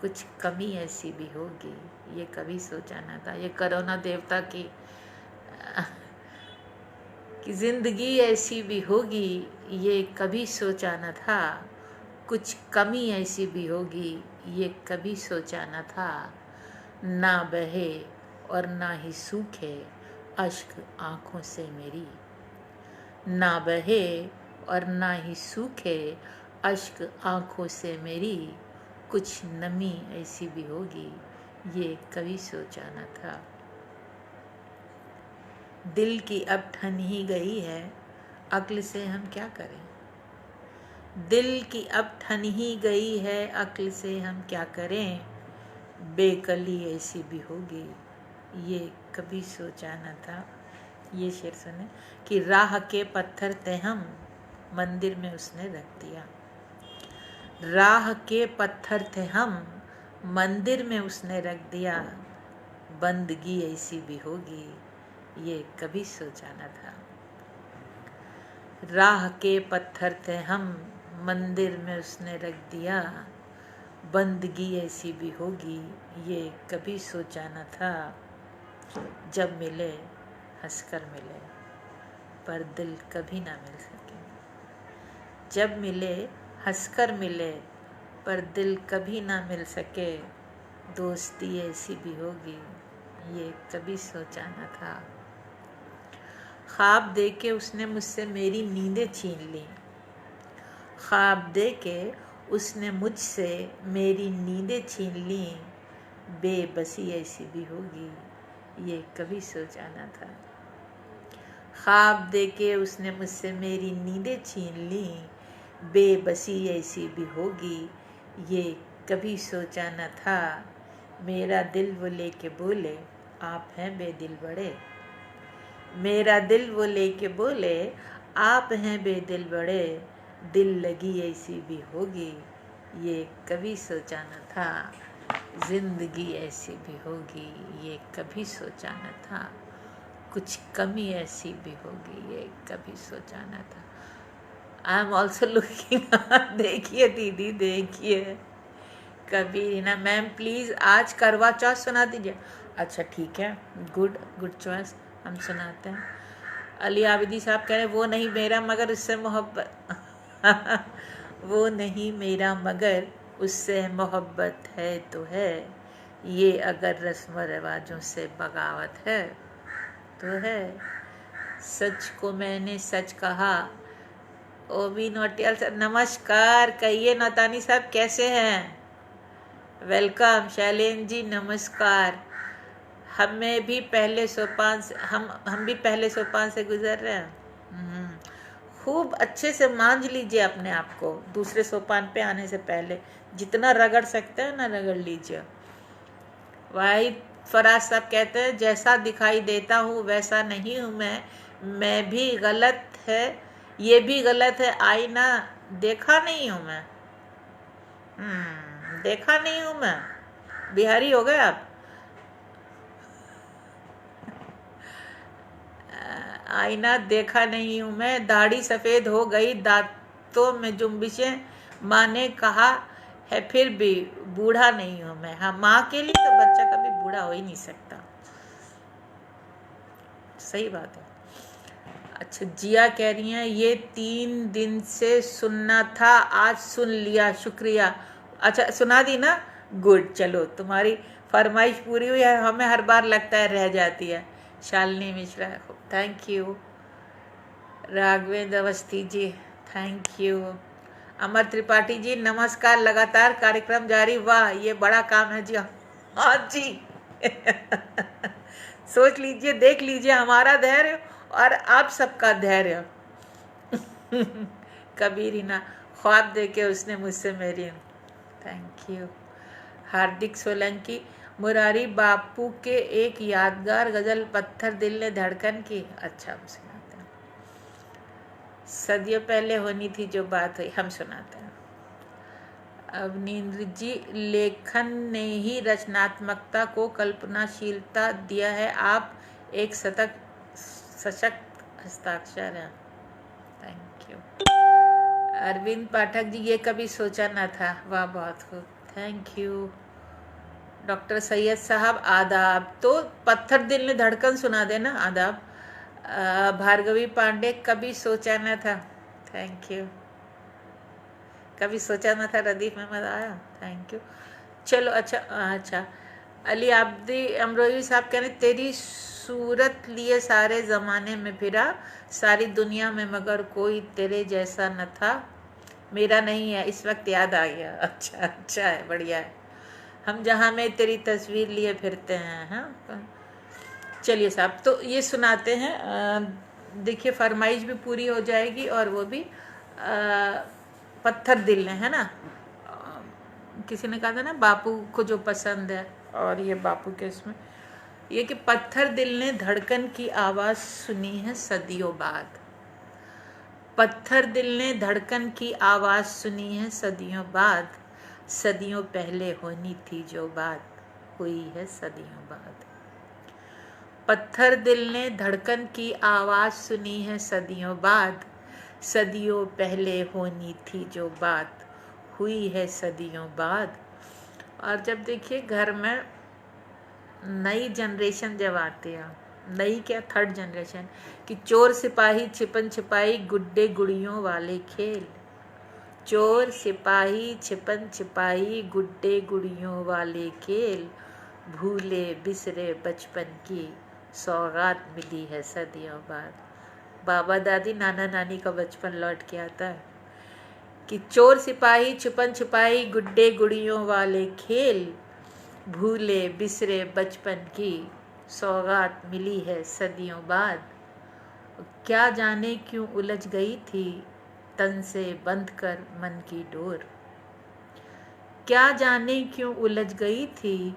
कुछ कमी ऐसी भी होगी ये कभी सोचा न था। ये करोना देवता की कि ज़िंदगी ऐसी भी होगी ये कभी सोचा न था, कुछ कमी ऐसी भी होगी ये कभी सोचा न था। ना बहे और ना ही सूखे अश्क आँखों से मेरी, ना बहे और ना ही सूखे अश्क आँखों से मेरी, कुछ नमी ऐसी भी होगी ये कभी सोचा न था। दिल की अब ठन ही गई है, अक्ल से हम क्या करें। दिल की अब ठन ही गई है, अक्ल से हम क्या करें। बेकली ऐसी भी होगी ये कभी सोचा न था। ये शेर सुने कि राह के पत्थर थे हम, मंदिर में उसने रख दिया। राह के पत्थर थे हम, मंदिर में उसने रख दिया। बंदगी ऐसी भी होगी ये कभी सोचा न था। राह के पत्थर थे हम, मंदिर में उसने रख दिया। बंदगी ऐसी भी होगी ये कभी सोचा न था। जब मिले हंसकर मिले, पर दिल कभी ना मिल सके। जब मिले हंसकर मिले, पर दिल कभी ना मिल सके। दोस्ती ऐसी भी होगी ये कभी सोचा न था। ख्वाब देके उसने मुझसे मेरी नींदें छीन ली। ख्वाब देके उसने मुझसे मेरी नींदें छीन ली। बेबसी ऐसी भी होगी ये कभी सोचा न था। ख्वाब देके उसने मुझसे मेरी नींदें छीन ली। बेबसी ऐसी भी होगी ये कभी सोचा न था। मेरा दिल वो लेके बोले, आप हैं बेदिल बड़े। मेरा दिल वो लेके बोले, आप हैं बेदिल बड़े। दिल लगी ऐसी भी होगी ये कभी सोचा न था। जिंदगी ऐसी भी होगी ये कभी सोचा न था। कुछ कमी ऐसी भी होगी ये कभी सोचा न था। I am also looking. देखिए दीदी देखिए। कभी ना मैम प्लीज़ आज करवा चौथ सुना दीजिए। अच्छा ठीक है, गुड गुड चॉइस, हम सुनाते हैं। अली आबिदी साहब कह रहे हैं वो नहीं मेरा मगर उससे मोहब्बत वो नहीं मेरा मगर उससे मोहब्बत है तो है, ये अगर रस्म रिवाजों से बगावत है तो है। सच को मैंने सच कहा। ओबी नोटियाल सर नमस्कार, कहिए नौतानी साहब कैसे हैं? वेलकम शैलेंद्र जी, नमस्कार। हमें भी पहले सोपान से हम भी पहले सोपान से गुजर रहे हैं। खूब अच्छे से मांझ लीजिए अपने आप को दूसरे सोपान पे आने से पहले, जितना रगड़ सकते हैं ना रगड़ लीजिए। वाहिद फराज साहब कहते हैं जैसा दिखाई देता हूँ वैसा नहीं हूँ मैं भी गलत है, ये भी गलत है, आईना देखा नहीं हूँ मैं। देखा नहीं हूँ मैं। बिहारी हो गए आप। आईना देखा नहीं हूँ मैं, दाढ़ी सफ़ेद हो गई, दांतों में जुम्बिशें, माँ ने कहा है फिर भी बूढ़ा नहीं हूँ मैं। हाँ, माँ के लिए तो बच्चा कभी बूढ़ा हो ही नहीं सकता, सही बात है। अच्छा, जिया कह रही हैं ये 3 दिन से सुनना था, आज सुन लिया, शुक्रिया। अच्छा सुना दी ना, गुड। चलो तुम्हारी फरमाइश पूरी हुई है, हमें हर बार लगता है रह जाती है। Shalini Mishra, thank you. Raghavendra Awasthi ji, thank you. Amar Tripathi ji नमस्कार, लगातार कार्यक्रम जारी, वाह ये बड़ा काम है जी। हाँ जी सोच लीजिए, देख लीजिए हमारा धैर्य और आप सबका धैर्य। कबीर ही ना ख्वाब देके उसने मुझसे मेरी, थैंक यू। हार्दिक सोलंकी, मुरारी बापू के एक यादगार गजल पत्थर दिल ने धड़कन की। अच्छा हम सुनाते हैं। सदियों पहले होनी थी जो बात हुई, हम सुनाते हैं। अवनींद्र जी, लेखन ने ही रचनात्मकता को कल्पनाशीलता दिया है, आप एक सशक्त हस्ताक्षर हैं, थैंक यू। अरविंद पाठक जी, ये कभी सोचा ना था, वाह बहुत खूब, थैंक यू। डॉक्टर सैयद साहब आदाब, तो पत्थर दिल ने धड़कन सुना देना, आदाब। भार्गवी पांडे, कभी सोचा ना था, थैंक यू। कभी सोचा ना था, रदीफ में मजा आया, थैंक यू। चलो अच्छा अली आब्दी अमरोही साहब कह रहे तेरी सूरत लिए सारे ज़माने में फिरा, सारी दुनिया में मगर कोई तेरे जैसा न था, मेरा नहीं है इस वक्त याद आ गया। अच्छा है, बढ़िया है। हम जहाँ में तेरी तस्वीर लिए फिरते हैं। हाँ चलिए साहब, तो ये सुनाते हैं। देखिए फरमाइश भी पूरी हो जाएगी और वो भी पत्थर दिल ने, है ना। किसी ने कहा था ना बापू को जो पसंद है, और ये बापू के इसमें ये कि पत्थर दिल ने धड़कन की आवाज़ सुनी है सदियों बाद, पत्थर दिल ने धड़कन की आवाज़ सुनी है सदियों बाद, सदियों पहले होनी थी जो बात हुई है सदियों बाद। पत्थर दिल ने धड़कन की आवाज़ सुनी है सदियों बाद, सदियों पहले होनी थी जो बात हुई है सदियों बाद। और जब देखिए घर में नई जनरेशन जब आती है, नई क्या थर्ड जनरेशन, कि चोर सिपाही छिपन छिपाई गुड्डे गुड़ियों वाले खेल, चोर सिपाही छिपन छिपाई गुड्डे गुड़ियों वाले खेल, भूले बिसरे बचपन की सौगात मिली है सदियों बाद। बाबा दादी नाना नानी का बचपन लौट के आता है कि चोर सिपाही छुपन छुपाई गुड्डे गुड़ियों वाले खेल, भूले बिसरे बचपन की सौगात मिली है सदियों बाद। क्या जाने क्यों उलझ गई थी तन से बंध कर मन की डोर, क्या जाने क्यों उलझ गई थी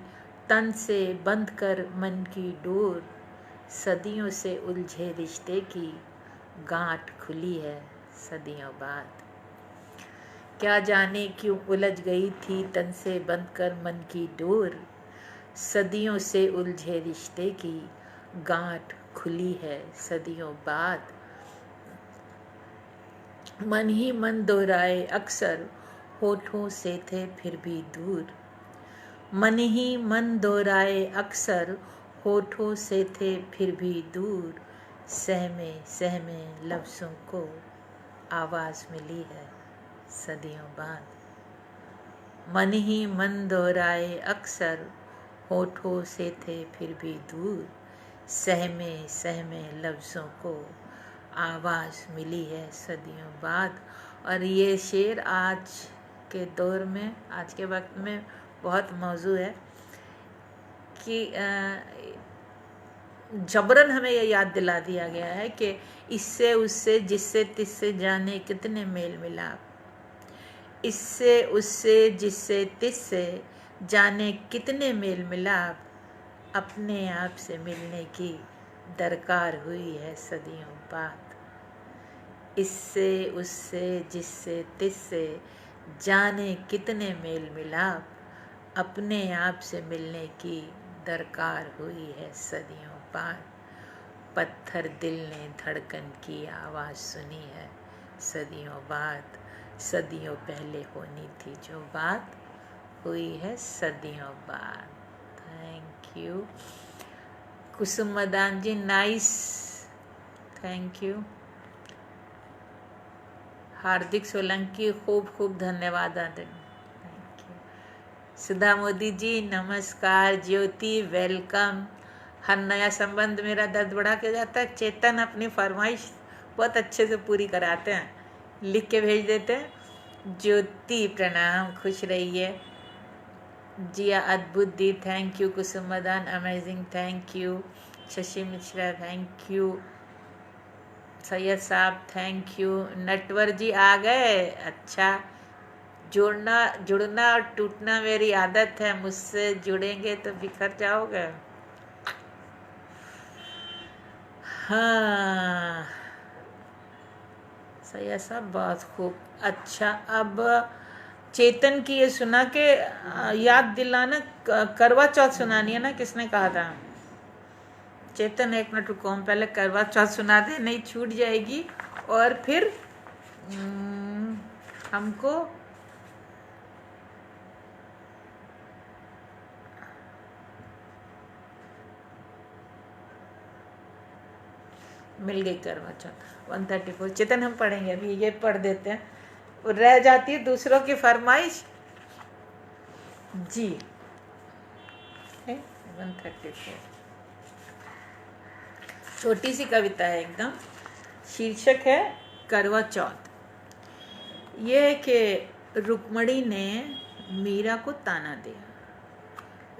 तन से बंध कर मन की डोर, सदियों से उलझे रिश्ते की गांठ खुली है सदियों बाद। क्या जाने क्यों उलझ गई थी तन से बंध कर मन की डोर, सदियों से उलझे रिश्ते की गांठ खुली है सदियों बाद। मन ही मन दोहराए अक्सर, होठों से थे फिर भी दूर। मन ही मन दोहराए अक्सर, होठों से थे फिर भी दूर। सहमे सहमे लफ्ज़ों को आवाज़ मिली है सदियों बाद। मन ही मन दोहराए अक्सर, होठों से थे फिर भी दूर। सहमे सहमे लफ्ज़ों को आवाज़ मिली है सदियों बाद। और ये शेर आज के दौर में, आज के वक्त में बहुत मौजू है कि जबरन हमें ये याद दिला दिया गया है कि इससे उससे जिससे तिससे जाने कितने मेल मिलाप। इससे उससे जिससे तिससे जाने कितने मेल मिलाप। अपने आप से मिलने की दरकार हुई है सदियों बाद। इससे उससे जिससे तिससे जाने कितने मेल मिलाप। अपने आप से मिलने की दरकार हुई है सदियों बाद। पत्थर दिल ने धड़कन की आवाज़ सुनी है सदियों बाद। सदियों पहले होनी थी जो बात, हुई है सदियों बाद। Thank you Kusum Madan ji, nice, thank you. Hardik Solanki, खूब खूब धन्यवाद आदर, थैंक यू। सुधा मोदी जी नमस्कार। ज्योति वेलकम। हर नया संबंध मेरा दर्द बढ़ा के जाता है। चेतन अपनी फरमाइश बहुत अच्छे से पूरी कराते हैं, लिख के भेज देते हैं। ज्योति प्रणाम, खुश रहिए। जिया अद्भुत दी, thank you. Kusum Madan amazing, thank you. Shashi Mishra thank you. Syed साहब थैंक यू। नटवर जी आ गए, अच्छा। जुड़ना और टूटना मेरी आदत है, मुझसे जुड़ेंगे तो बिखर जाओगे। हाँ सैयद साहब बहुत खूब, अच्छा। अब चेतन की ये सुना के याद दिलाना, करवा चौथ सुनानी है ना, किसने कहा था? चेतन एक मिनट रुको, हम पहले करवा चौथ सुना दे, नहीं छूट जाएगी। और फिर हमको मिल गई करवा चौथ 134। चेतन हम पढ़ेंगे, अभी ये पढ़ देते हैं, रह जाती है दूसरों की फरमाइश जी। 134 छोटी सी कविता है एकदम। शीर्षक है करवा चौथ। ये है कि रुक्मणी ने मीरा को ताना दिया।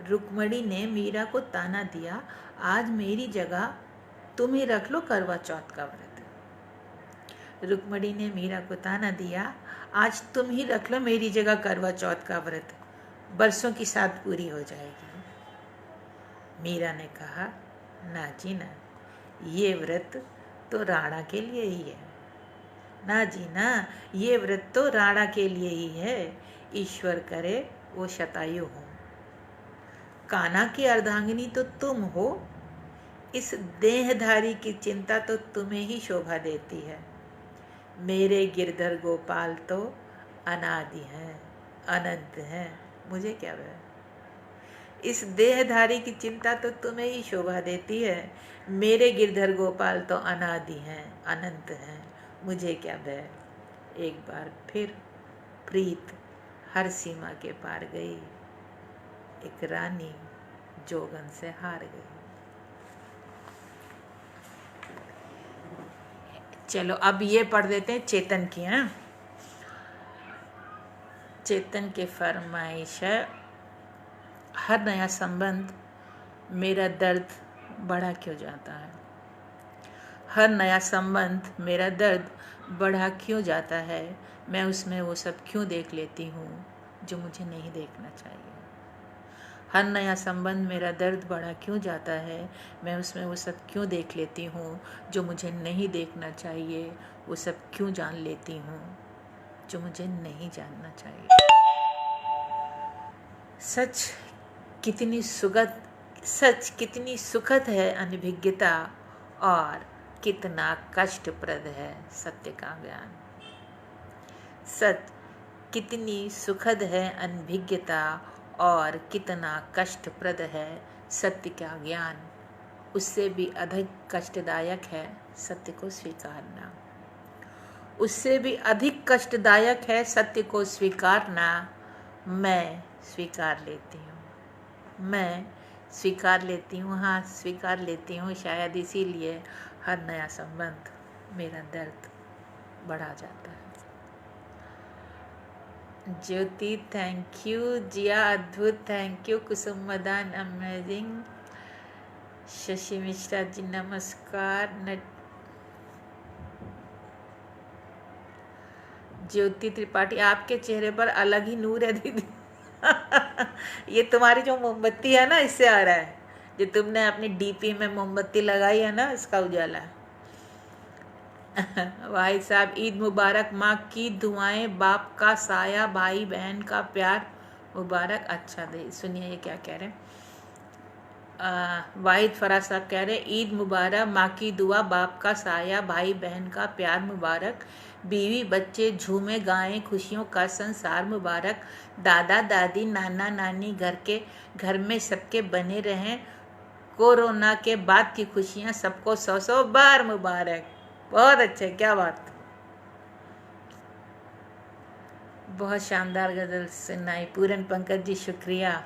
रुक्मणी ने मीरा को ताना दिया, आज मेरी जगह तुम ही रख लो करवा चौथ का व्रत। रुक्मणी ने मीरा को ताना दिया, आज तुम ही रख लो मेरी जगह करवा चौथ का व्रत, बरसों की साथ पूरी हो जाएगी। मीरा ने कहा, ना जी ना, ये व्रत तो राणा के लिए ही है। ना जी ना, ये व्रत तो राणा के लिए ही है। ईश्वर करे वो शतायु हो। कान्हा की अर्धांगिनी तो तुम हो, इस देहधारी की चिंता तो तुम्हें ही शोभा देती है। मेरे गिरधर गोपाल तो अनादि हैं, अनंत हैं, मुझे क्या भय। इस देहधारी की चिंता तो तुम्हें ही शोभा देती है। मेरे गिरधर गोपाल तो अनादि हैं, अनंत हैं, मुझे क्या भय। एक बार फिर प्रीत हर सीमा के पार गई, एक रानी जोगन से हार गई। चलो अब ये पढ़ देते हैं चेतन की। हैं, चेतन के फरमाइश है, हर नया संबंध मेरा दर्द बढ़ा क्यों जाता है। हर नया संबंध मेरा दर्द बढ़ा क्यों जाता है। मैं उसमें वो सब क्यों देख लेती हूँ जो मुझे नहीं देखना चाहिए। हर नया संबंध मेरा दर्द बढ़ा क्यों जाता है। मैं उसमें वो सब क्यों देख लेती हूँ जो मुझे नहीं देखना चाहिए। वो सब क्यों जान लेती हूँ जो मुझे नहीं जानना चाहिए। सच कितनी सुखद है अनभिज्ञता, और कितना कष्टप्रद है सत्य का ज्ञान। सच कितनी सुखद है अनभिज्ञता और कितना कष्टप्रद है सत्य का ज्ञान। उससे भी अधिक कष्टदायक है सत्य को स्वीकारना। उससे भी अधिक कष्टदायक है सत्य को स्वीकारना। मैं स्वीकार लेती हूँ, मैं स्वीकार लेती हूँ, हाँ स्वीकार लेती हूँ। शायद इसीलिए हर नया संबंध मेरा दर्द बढ़ा जाता है। ज्योति थैंक यू, जिया अद्भुत thank you, Kusum Madan amazing, Shashi Mishra ji नमस्कार, ज्योति त्रिपाठी आपके चेहरे पर अलग ही नूर है दीदी। ये तुम्हारी जो मोमबत्ती है ना, इससे आ रहा है। जो तुमने अपनी डीपी में मोमबत्ती लगाई है ना, इसका उजाला है। भाई साहब ईद मुबारक, माँ की दुआएं, बाप का साया, भाई बहन का प्यार मुबारक। अच्छा दे सुनिए ये क्या कह रहे हैं। वाहिद फराज साहब कह रहे हैं ईद मुबारक, माँ की दुआ, बाप का साया, भाई बहन का प्यार मुबारक, बीवी बच्चे झूमे गाएं, खुशियों का संसार मुबारक, दादा दादी नाना नानी घर में सबके बने रहें, कोरोना के बाद की खुशियाँ सबको 100 बार मुबारक। बहुत अच्छे, क्या बात, बहुत शानदार गजल सुनाई। पूरन पंकज जी शुक्रिया।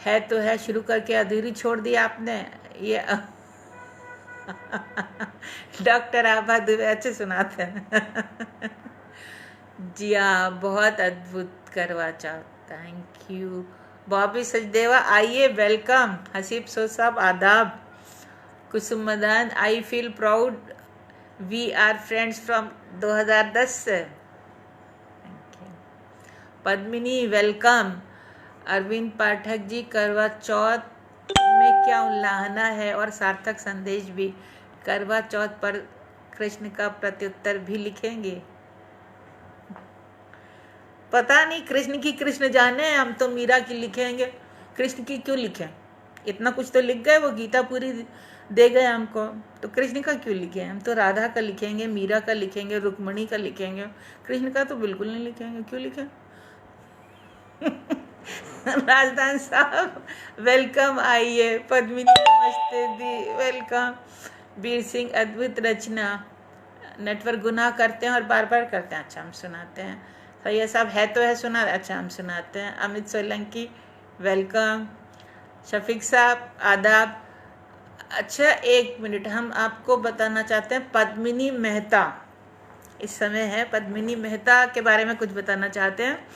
है तो है शुरू करके अधूरी छोड़ दी आपने ये। डॉक्टर आभा दुबे अच्छे सुनाते हैं। जी हाँ, बहुत अद्भुत करवा चाहो, थैंक यू। बॉबी सचदेवा आइए, वेलकम। हसीब सो साहब आदाब। Kusum Madan I feel proud, we are friends from 2010 से। पद्मिनी वेलकम। अरविंद पाठक जी करवा चौथ में क्या उल्लाहना है और सार्थक संदेश भी। करवा चौथ पर कृष्ण का प्रत्युत्तर भी लिखेंगे। पता नहीं, कृष्ण की कृष्ण जाने, हम तो मीरा की लिखेंगे। कृष्ण की क्यों लिखें, इतना कुछ तो लिख गए, वो गीता पूरी दे गए हमको, तो कृष्ण का क्यों लिखें। हम तो राधा का लिखेंगे, मीरा का लिखेंगे, रुक्मणी का लिखेंगे, कृष्ण का तो बिल्कुल नहीं लिखेंगे, क्यों लिखें। राजदान साहब वेलकम, आइए। पद्मिनी नमस्ते दी, वेलकम। वीर सिंह अद्भुत रचना, नेटवर्क गुनाह करते हैं और बार बार करते हैं, अच्छा हम सुनाते हैं। सैयद साहब है तो है सुना, अच्छा हम सुनाते हैं। अमित सोलंकी वेलकम। शफीक साहब आदाब। अच्छा एक मिनट, हम आपको बताना चाहते हैं पद्मिनी मेहता इस समय है, पद्मिनी मेहता के बारे में कुछ बताना चाहते हैं।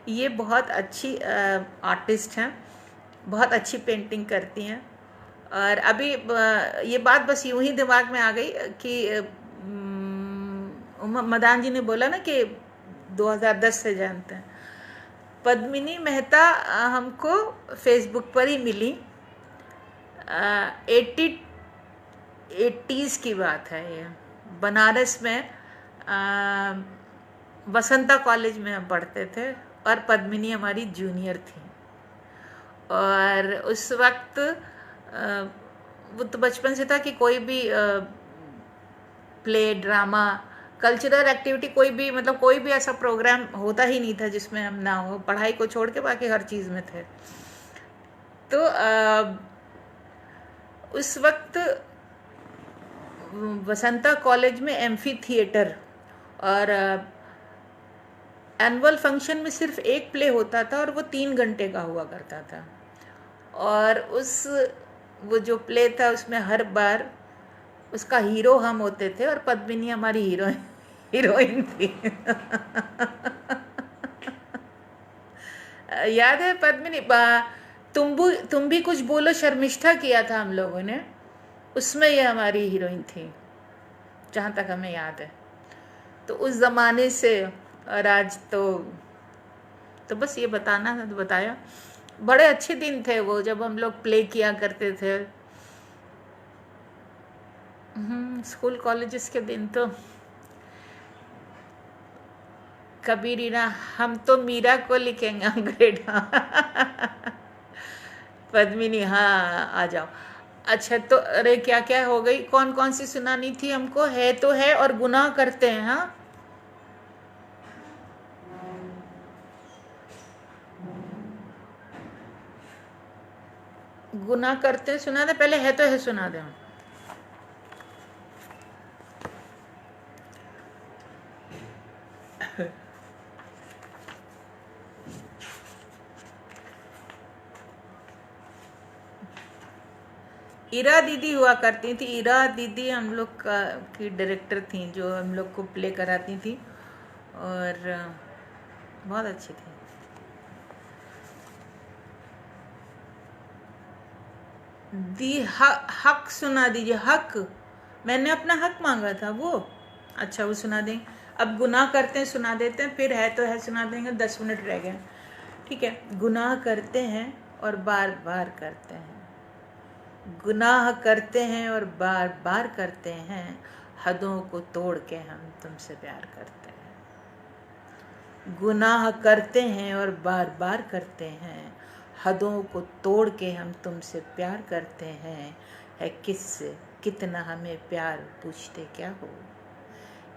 ये बहुत अच्छी आर्टिस्ट हैं, बहुत अच्छी पेंटिंग करती हैं। और अभी ये बात बस यूं ही दिमाग में आ गई कि मदान जी ने बोला ना कि 2010 से जानते हैं। पद्मिनी मेहता हमको फेसबुक पर ही मिली। 80s की बात है ये। बनारस में वसंता कॉलेज में हम पढ़ते थे और पद्मिनी हमारी जूनियर थी। और उस वक्त वो तो बचपन से था कि कोई भी प्ले, ड्रामा, कल्चरल एक्टिविटी, कोई भी मतलब कोई भी ऐसा प्रोग्राम होता ही नहीं था जिसमें हम ना हो। पढ़ाई को छोड़ के बाकी हर चीज़ में थे। तो उस वक्त वसंता कॉलेज में एम्फी थिएटर और एनुअल फंक्शन में सिर्फ एक प्ले होता था और वो 3 घंटे का हुआ करता था। और वो जो प्ले था उसमें हर बार उसका हीरो हम होते थे और पद्मिनी हमारी हीरोइन थी। याद है पद्मिनी, तुम भी कुछ बोलो शर्मिष्ठा किया था हम लोगों ने, उसमें ये हमारी हीरोइन थी जहाँ तक हमें याद है। तो उस ज़माने से और आज तो बस ये बताना था तो बताया। बड़े अच्छे दिन थे वो जब हम लोग प्ले किया करते थे। स्कूल कॉलेजेस के दिन तो कबीरीना, हम तो मीरा को लिखेंगे ग्रेड। पद्मिनी हाँ आ जाओ। अच्छा तो अरे क्या क्या हो गई, कौन सी सुनानी थी हमको। है तो है और गुनाह करते हैं। हाँ गुनाह करते सुना दे, पहले है तो है सुना दे। इरा दीदी हुआ करती थी। इरा दीदी हम लोग की डायरेक्टर थी, जो हम लोग को प्ले कराती थी और बहुत अच्छी थी। हक सुना दीजिए। हक, मैंने अपना हक मांगा था वो। अच्छा, वो सुना दें। अब गुनाह करते हैं सुना देते हैं, फिर है तो है सुना देंगे। 10 मिनट रह गए, ठीक है। गुनाह करते हैं और बार बार करते हैं, गुनाह करते हैं और बार बार करते हैं, हदों को तोड़ के हम तुमसे प्यार करते हैं। गुनाह करते हैं और बार बार करते हैं, हदों को तोड़ के हम तुमसे प्यार करते हैं। है किससे कितना हमें प्यार पूछते क्या हो,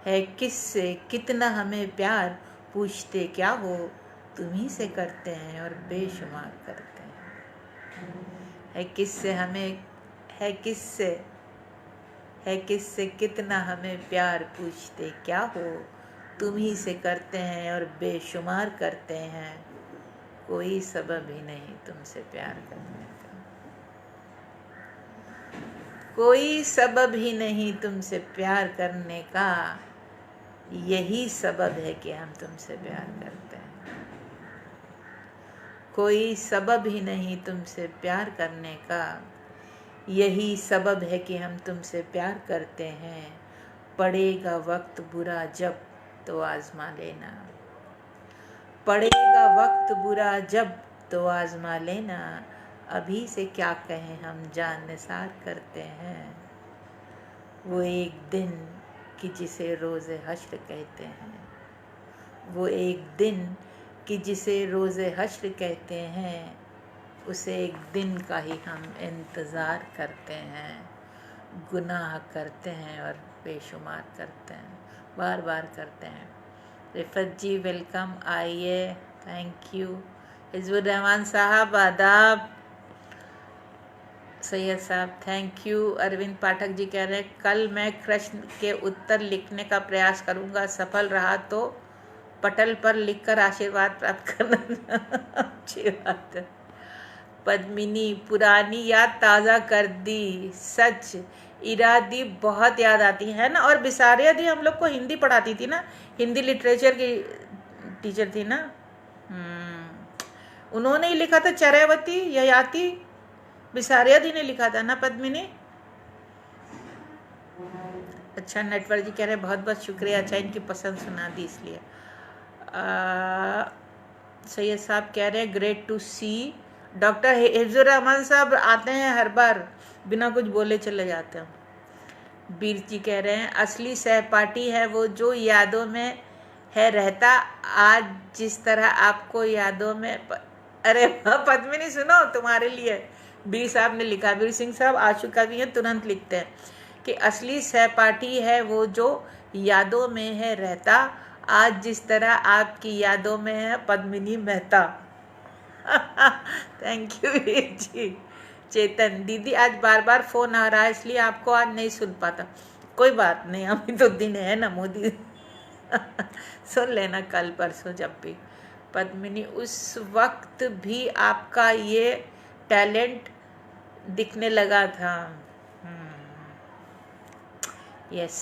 है किससे कितना हमें प्यार पूछते क्या हो, तुम्ही से करते हैं और बेशुमार करते हैं। है किससे हमें, है किससे कितना हमें प्यार पूछते क्या हो, तुम्ही से करते हैं और बेशुमार करते हैं। कोई सबब ही नहीं तुमसे प्यार करने का, कोई सबब ही नहीं तुमसे प्यार करने का, यही सबब है कि हम तुमसे प्यार करते हैं। कोई सबब ही नहीं तुमसे प्यार करने का, यही सबब है कि हम तुमसे प्यार करते हैं। पड़ेगा वक्त बुरा जब तो आजमा लेना, पड़ेगा वक्त बुरा जब तो आजमा लेना। अभी से क्या कहें हम जान निसार करते हैं। वो एक दिन कि जिसे रोज़े हश्र कहते हैं, वो एक दिन कि जिसे रोज़े हश्र कहते हैं, उसे एक दिन का ही हम इंतज़ार करते हैं। गुनाह करते हैं और बेशुमार करते हैं, बार बार करते हैं। रिफत जी वेलकम, आइए, थैंक यू। हिज़्बुर रहमान साहब आदाब। सैयद साहब थैंक यू। अरविंद पाठक जी कह रहे हैं कल मैं प्रश्न के उत्तर लिखने का प्रयास करूंगा, सफल रहा तो पटल पर लिखकर आशीर्वाद प्राप्त करना। अच्छी बात है। पद्मिनी, पुरानी याद ताज़ा कर दी, सच इरादी बहुत याद आती है ना। और बिसारिया दी हम लोग को हिंदी पढ़ाती थी ना, हिंदी लिटरेचर की टीचर थी ना। उन्होंने ही लिखा था चरैवती, ययाति बिसारिया दी ने लिखा था ना पद्मिनी। अच्छा, नेटवर्क जी कह रहे हैं बहुत बहुत शुक्रिया, अच्छा इनकी पसंद सुना दी इसलिए। सैयद साहब कह रहे हैं great to see. Doctor Hifzur Rahman साहब आते हैं हर बार, बिना कुछ बोले चले जाते हैं। बीर जी कह रहे हैं असली सहपाठी है वो जो यादों में है रहता, आज जिस तरह आपको यादों में अरे पद्मिनी सुनो, तुम्हारे लिए बीर साहब ने लिखा, बीर सिंह साहब आशु कवि हैं, तुरंत लिखते हैं कि असली सहपाठी है वो जो यादों में है रहता, आज जिस तरह आपकी यादों में है पद्मिनी मेहता। Thank you Veer ji. चेतन दीदी आज बार बार फोन आ रहा है इसलिए आपको आज नहीं सुन पाता। कोई बात नहीं, अभी तो दिन है ना मोदी। सुन लेना कल परसों जब भी। पद्मिनी उस वक्त भी आपका ये टैलेंट दिखने लगा था। यस।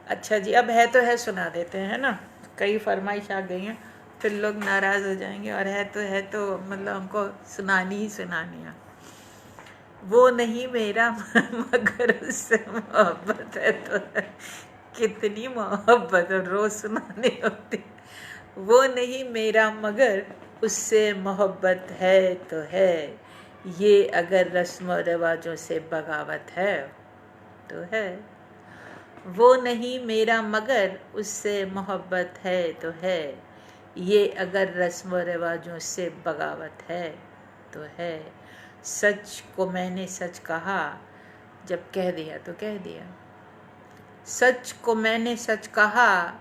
अच्छा जी, अब है तो है सुना देते हैं ना, कई फरमाइश आ गई हैं, फिर लोग नाराज़ हो जाएंगे। और है तो मतलब हमको सुनानी ही सुनानी है। वो नहीं मेरा मगर उससे मोहब्बत है तो है। कितनी मोहब्बत रोज़ सुनानी होती। वो नहीं मेरा मगर उससे मोहब्बत है तो है, ये अगर रस्म और रिवाजों से बगावत है तो है। वो नहीं मेरा मगर उससे मोहब्बत है तो है, ये अगर रस्म व रिवाजों से बगावत है तो है। सच को मैंने सच कहा, जब कह दिया तो कह दिया। सच को मैंने सच कहा,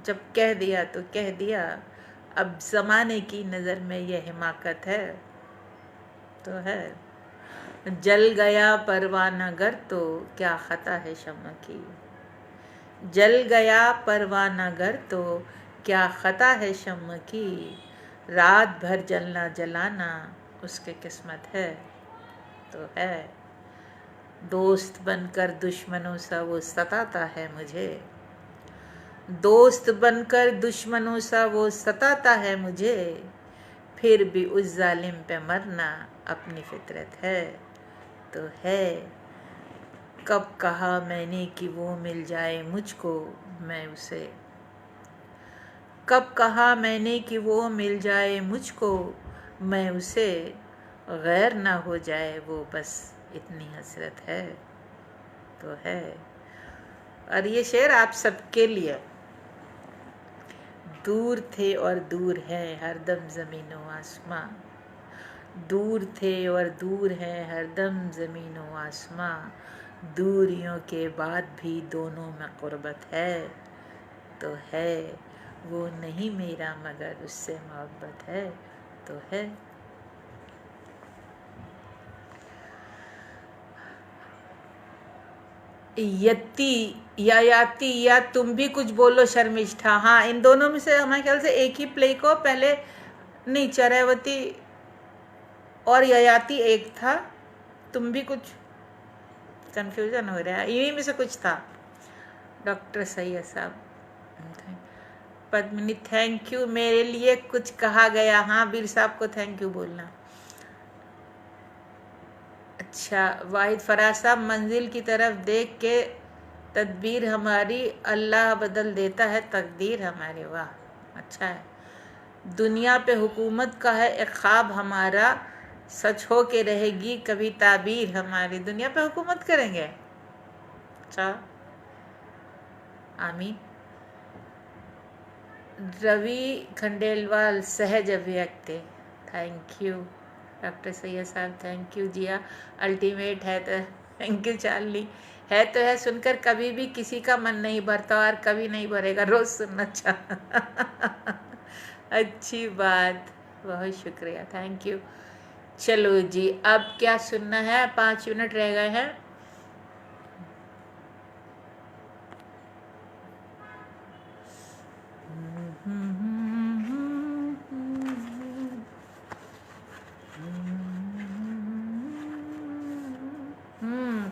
जब कह दिया तो कह दिया। अब ज़माने की नज़र में यह हिमाकत है तो है। जल गया परवाना गर तो क्या खता है शम्म की। जल गया परवाना गर तो क्या खता है शम्म की। रात भर जलना जलाना उसके किस्मत है तो है। दोस्त बनकर दुश्मनों सा वो सताता है मुझे। दोस्त बनकर दुश्मनों सा वो सताता है मुझे। फिर भी उस जालिम पे मरना अपनी फितरत है तो है। कब कहा मैंने कि वो मिल जाए मुझको मैं उसे। कब कहा मैंने कि वो मिल जाए मुझको मैं उसे। गैर ना हो जाए वो बस इतनी हसरत है तो है। और ये शेर आप सबके लिए। दूर थे और दूर है हरदम ज़मीनो आसमां। दूर थे और दूर है हरदम ज़मीनो आसमां। दूरियों के बाद भी दोनों में क़ुर्बत है तो है। वो नहीं मेरा मगर उससे मोहब्बत है तो है। यति या याति या तुम भी कुछ बोलो शर्मिष्ठा। हाँ, इन दोनों में से हमारे ख्याल से एक ही प्ले को पहले नहीं, चरैवती और ययाति एक था। तुम भी कुछ कंफ्यूजन हो रहा है, इन्हीं में से कुछ था। डॉक्टर सैयद साहब, पद्मिनी थैंक यू। मेरे लिए कुछ कहा गया। हाँ, वीर साहब को थैंक यू बोलना। अच्छा, वाहिद फराज साहब, मंजिल की तरफ देख के तदबीर हमारी अल्लाह बदल देता है तकदीर हमारी। वाह, अच्छा है। दुनिया पे हुकूमत का है एक ख्वाब हमारा, सच हो के रहेगी कभी ताबीर हमारी। दुनिया पे हुकूमत करेंगे। अच्छा, आमीन। रवि खंडेलवाल, सहज अभिव्यक्ति, थैंक यू। डॉक्टर सैयद साहब, थैंक यू। जिया, अल्टीमेट है तो थैंक यू। चार्ली, है तो है, सुनकर कभी भी किसी का मन नहीं भरता और कभी नहीं भरेगा, रोज सुनना चाह। अच्छी बात, बहुत शुक्रिया, थैंक यू। चलो जी, अब क्या सुनना है? 5 मिनट रह गए हैं।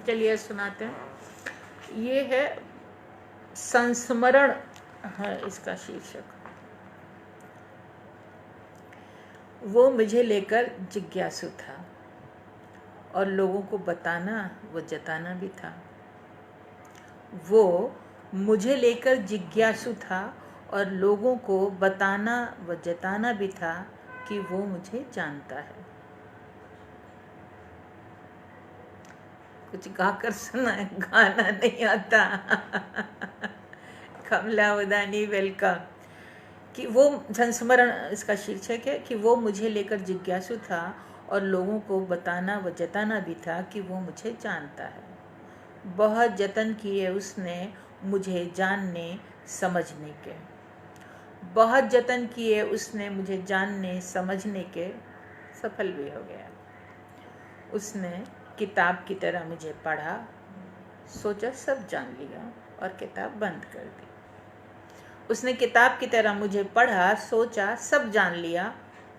चलिए सुनाते हैं। ये है संस्मरण है इसका शीर्षक। वो मुझे लेकर जिज्ञासु था और लोगों को बताना वो जताना भी था। वो मुझे लेकर जिज्ञासु था और लोगों को बताना व जताना भी था कि वो मुझे जानता है। कुछ गाकर सुना है, गाना नहीं आता। कमला उदानी, वेलकम। कि वो संस्मरण इसका शीर्षक है कि वो मुझे लेकर जिज्ञासु था और लोगों को बताना व जताना भी था कि वो मुझे जानता है। बहुत जतन किए उसने मुझे जानने समझने के। बहुत जतन किए उसने मुझे जानने समझने के, सफल भी हो गया। उसने किताब की तरह मुझे पढ़ा, सोचा सब जान लिया और किताब बंद कर दी। उसने किताब की तरह मुझे पढ़ा, सोचा सब जान लिया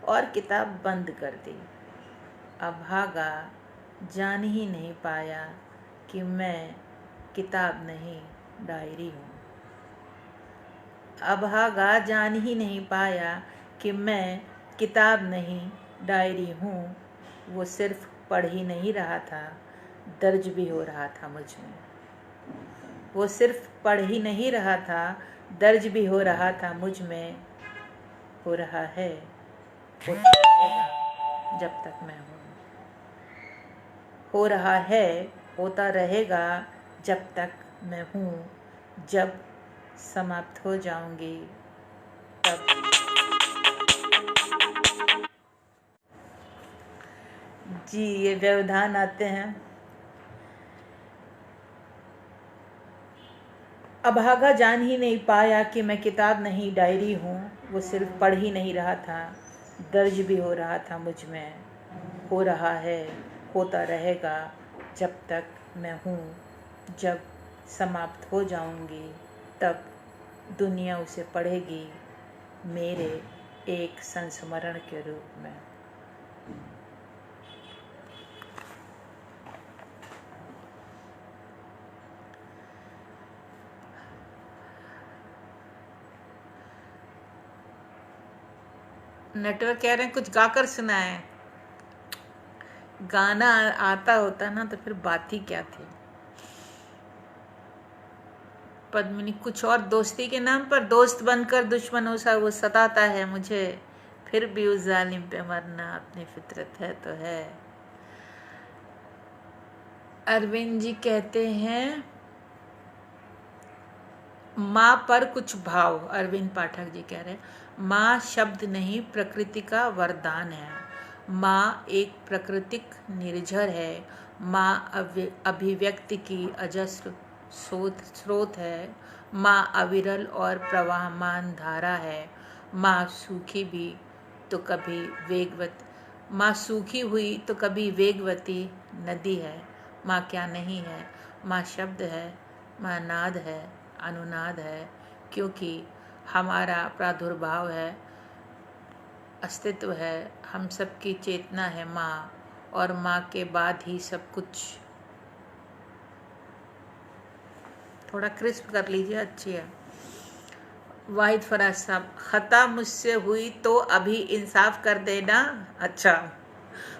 और किताब बंद कर दी। अभागा जान ही नहीं पाया कि मैं किताब नहीं डायरी हूँ। अभागा जान ही नहीं पाया कि मैं किताब नहीं डायरी हूँ। वो सिर्फ पढ़ ही नहीं रहा था, दर्ज भी हो रहा था मुझ में। वो सिर्फ पढ़ ही नहीं रहा था, दर्ज भी हो रहा था मुझ में। हो रहा है, होता रहेगा जब तक मैं हूँ। हो रहा है, होता रहेगा जब तक मैं हूँ। जब समाप्त हो जाऊंगी तब। जी, ये व्यवधान आते हैं। अभागा जान ही नहीं पाया कि मैं किताब नहीं डायरी हूँ। वो सिर्फ पढ़ ही नहीं रहा था, दर्ज भी हो रहा था मुझ में। हो रहा है, होता रहेगा जब तक मैं हूँ। जब समाप्त हो जाऊंगी तब दुनिया उसे पढ़ेगी मेरे एक संस्मरण के रूप में। नेटवर्क कह रहे हैं कुछ गाकर सुनाए। गाना आता होता ना तो फिर बात ही क्या थी। पद्मिनी कुछ और दोस्ती के नाम पर दोस्त बनकर दुश्मनों सा वो सताता है मुझे, फिर भी उस जालिम पे मरना अपनी फितरत है तो है। अरविंद जी कहते हैं माँ पर कुछ भाव। अरविंद पाठक जी कह रहे हैं माँ शब्द नहीं प्रकृति का वरदान है। माँ एक प्राकृतिक निर्झर है। माँ अभिव्यक्ति की अजस्र स्रोत है। माँ अविरल और प्रवाहमान धारा है। माँ सूखी भी तो कभी वेगवत माँ सूखी हुई तो कभी वेगवती नदी है। माँ क्या नहीं है, माँ शब्द है, माँ नाद है, अनुनाद है, क्योंकि हमारा प्रादुर्भाव है, अस्तित्व है, हम सबकी चेतना है माँ, और माँ के बाद ही सब कुछ। थोड़ा क्रिस्प कर लीजिए, अच्छी है। वाहिद फराज साहब खता मुझसे हुई तो अभी इंसाफ कर देना। अच्छा,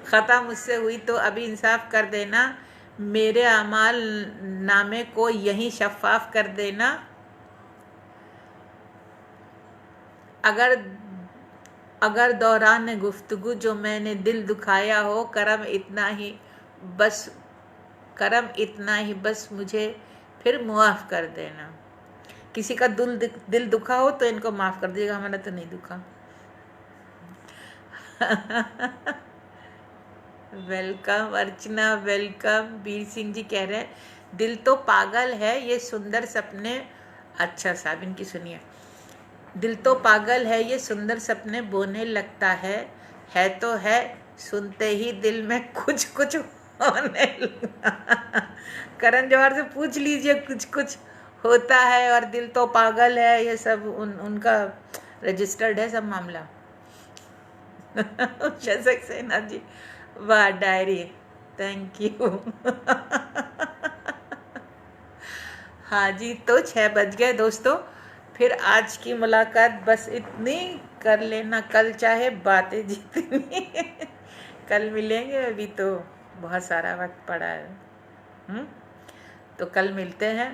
खता मुझसे हुई तो अभी इंसाफ कर देना, मेरे अमाल नामे को यहीं शफ़ाफ कर देना। अगर दौरान गुफ्तगू जो मैंने दिल दुखाया हो, करम इतना ही बस मुझे फिर मुआफ़ कर देना। किसी का दिल दुखा हो तो इनको माफ़ कर दीजिएगा, हमारा तो नहीं दुखा। वेलकम अर्चना, वेलकम। वीर सिंह जी कह रहे हैं दिल तो पागल है ये सुंदर सपने। अच्छा साहब इनकी सुनिए। दिल तो पागल है ये सुंदर सपने बोने लगता है तो है, सुनते ही दिल में कुछ कुछ होने लगा। करण जौहर से पूछ लीजिए, कुछ कुछ होता है और दिल तो पागल है, ये सब उनका रजिस्टर्ड है सब मामला। शशक सेना जी वाह डायरी, थैंक यू। हाँ जी, तो 6 बज गए दोस्तों, फिर आज की मुलाकात बस इतनी कर लेना। कल चाहे बातें जितनी कल मिलेंगे, अभी तो बहुत सारा वक्त पड़ा है। तो कल मिलते हैं।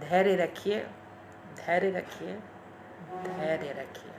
धैर्य रखिए, धैर्य रखिए, धैर्य रखिए।